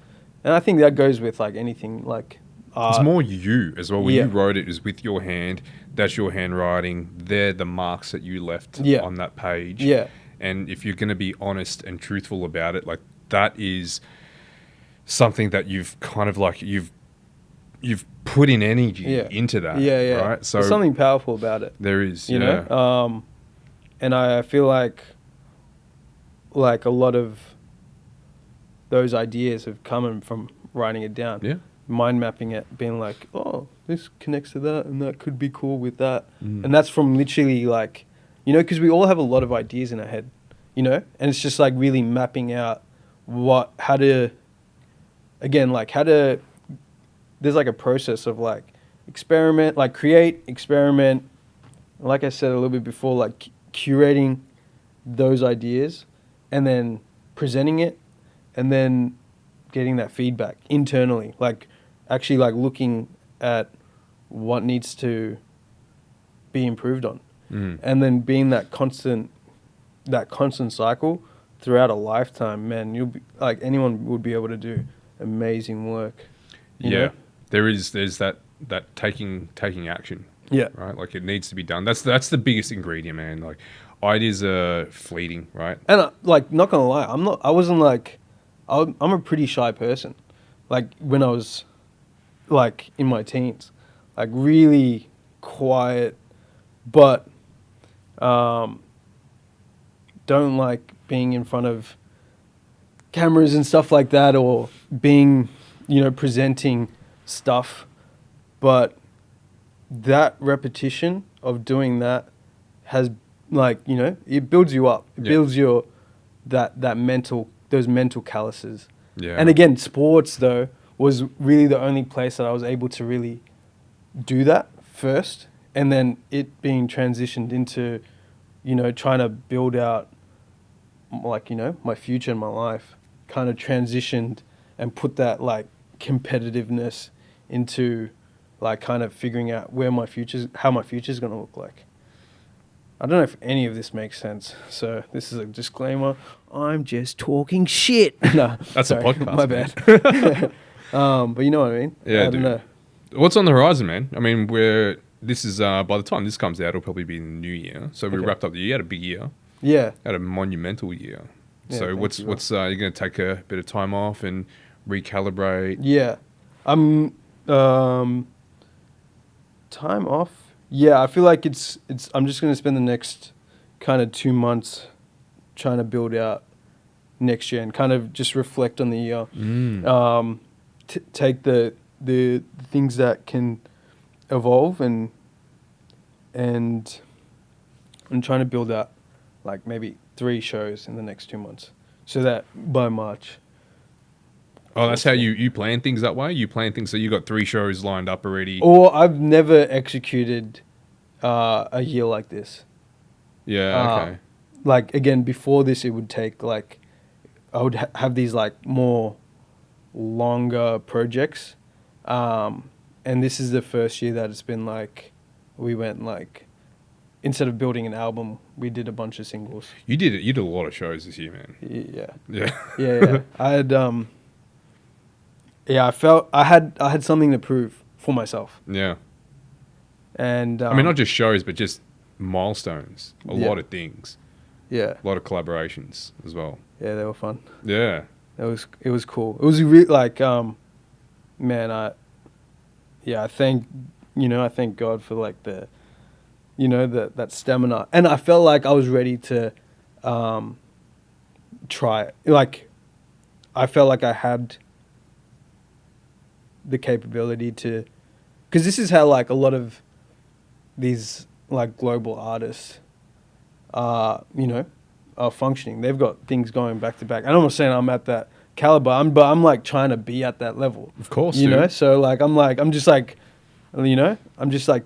And I think that goes with like anything, like It's more you as well. When yeah. you wrote it was with your hand. That's your handwriting. They're the marks that you left on that page. Yeah. And if you're going to be honest and truthful about it, like that is something that you've kind of like you've put in energy into that. Yeah. Right. So there's something powerful about it. there is. You know. And I feel like a lot of those ideas have come from writing it down. Yeah. mind mapping it, being like, oh, this connects to that, and that could be cool with that. And that's from literally like, because we all have a lot of ideas in our head, and it's just like really mapping out how to, there's like a process of like experiment, like create, experiment, like I said a little bit before, like curating those ideas and then presenting it and then getting that feedback internally, like actually like looking at what needs to be improved on, and then being that constant cycle throughout a lifetime. Man, you'll be like, anyone would be able to do amazing work. You know? There's that taking action. Yeah. Right. Like it needs to be done. That's the biggest ingredient, man. Like ideas are fleeting, right? And like, not gonna lie, I'm a pretty shy person. Like when I was like in my teens, like really quiet, but don't like being in front of cameras and stuff like that, or being, presenting stuff. But that repetition of doing that has, like, it builds you up. It builds your those mental calluses. Yeah. And again, sports though was really the only place that I was able to really do that first, and then it being transitioned into, trying to build out, like, my future in my life, kind of transitioned and put that like competitiveness into like kind of figuring out how my future's going to look like. I don't know if any of this makes sense, so this is a disclaimer. I'm just talking shit. No, that's sorry, a podcast. My bad. But you know what I mean? Yeah, I don't know. What's on the horizon, man? I mean, this is by the time this comes out, it'll probably be in the new year. So we wrapped up the year. You had a big year. Yeah. Had a monumental year. Yeah, so what's you're going to take a bit of time off and recalibrate? Yeah. Time off. Yeah, I feel like it's I'm just going to spend the next kind of 2 months trying to build out next year and kind of just reflect on the year. Take the things that can evolve and I'm trying to build out like maybe 3 shows in the next 2 months, so that by March. Oh, that's how you plan things that way? You plan things so you got 3 shows lined up already? Or I've never executed a year like this. Yeah, okay. Like, again, before this, it would take, like, I would have these, like, more longer projects. And this is the first year that it's been, like, we went, like, instead of building an album, we did a bunch of singles. You did a lot of shows this year, man. Yeah. Yeah. I had, I felt I had something to prove for myself. Yeah. And I mean, not just shows, but just milestones. A lot of things. Yeah. A lot of collaborations as well. Yeah, they were fun. Yeah. It was cool. It was really like, man, I thank God for like the, that stamina. And I felt like I was ready to try it. Like, I felt like I had the capability to, because this is how like a lot of these like global artists are functioning. They've got things going back to back. And I'm not saying I'm at that caliber, but I'm like trying to be at that level. Of course, So like I'm just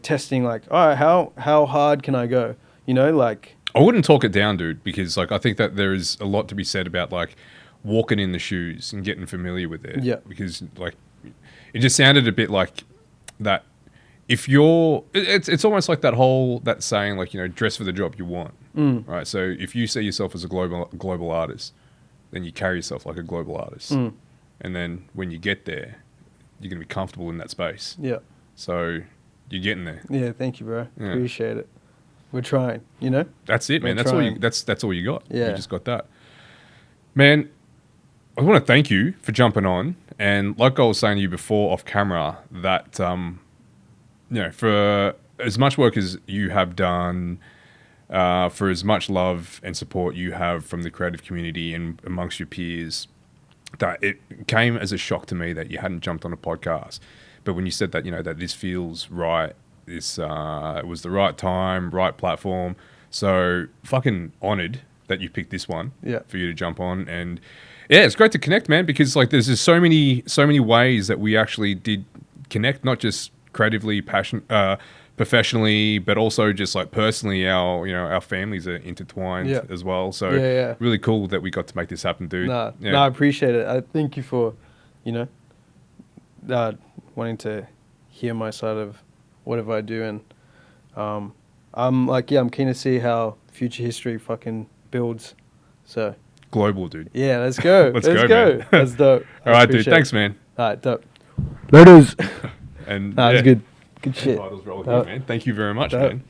testing like, all right, how hard can I go? Like, I wouldn't talk it down, dude, because like I think that there is a lot to be said about like walking in the shoes and getting familiar with it. Yeah. Because like it just sounded a bit like that. If you're, it's almost like that saying, like, dress for the job you want, right? So if you see yourself as a global artist, then you carry yourself like a global artist, and then when you get there, you're gonna be comfortable in that space. Yeah. So you're getting there. Yeah. Thank you, bro. Yeah. Appreciate it. We're trying. That's it, man. That's all you got. Yeah. You just got that, man. I want to thank you for jumping on, and like I was saying to you before off camera, that for as much work as you have done, for as much love and support you have from the creative community and amongst your peers, that it came as a shock to me that you hadn't jumped on a podcast. But when you said that, that this feels right, this it was the right time, right platform. So fucking honored that you picked this one for you to jump on. And yeah, it's great to connect, man, because like there's just so many ways that we actually did connect, not just creatively, professionally, but also just like personally. Our families are intertwined as well. So really cool that we got to make this happen, dude. No, I appreciate it. I thank you for, wanting to hear my side of whatever I do, and I'm keen to see how future history fucking builds. So global, dude. Yeah, let's go. let's go. Man. That's dope. All right, dude. Thanks, man. All right, dope. Laters. And That's good. Good shit. Titles roll here, man. Thank you very much, man.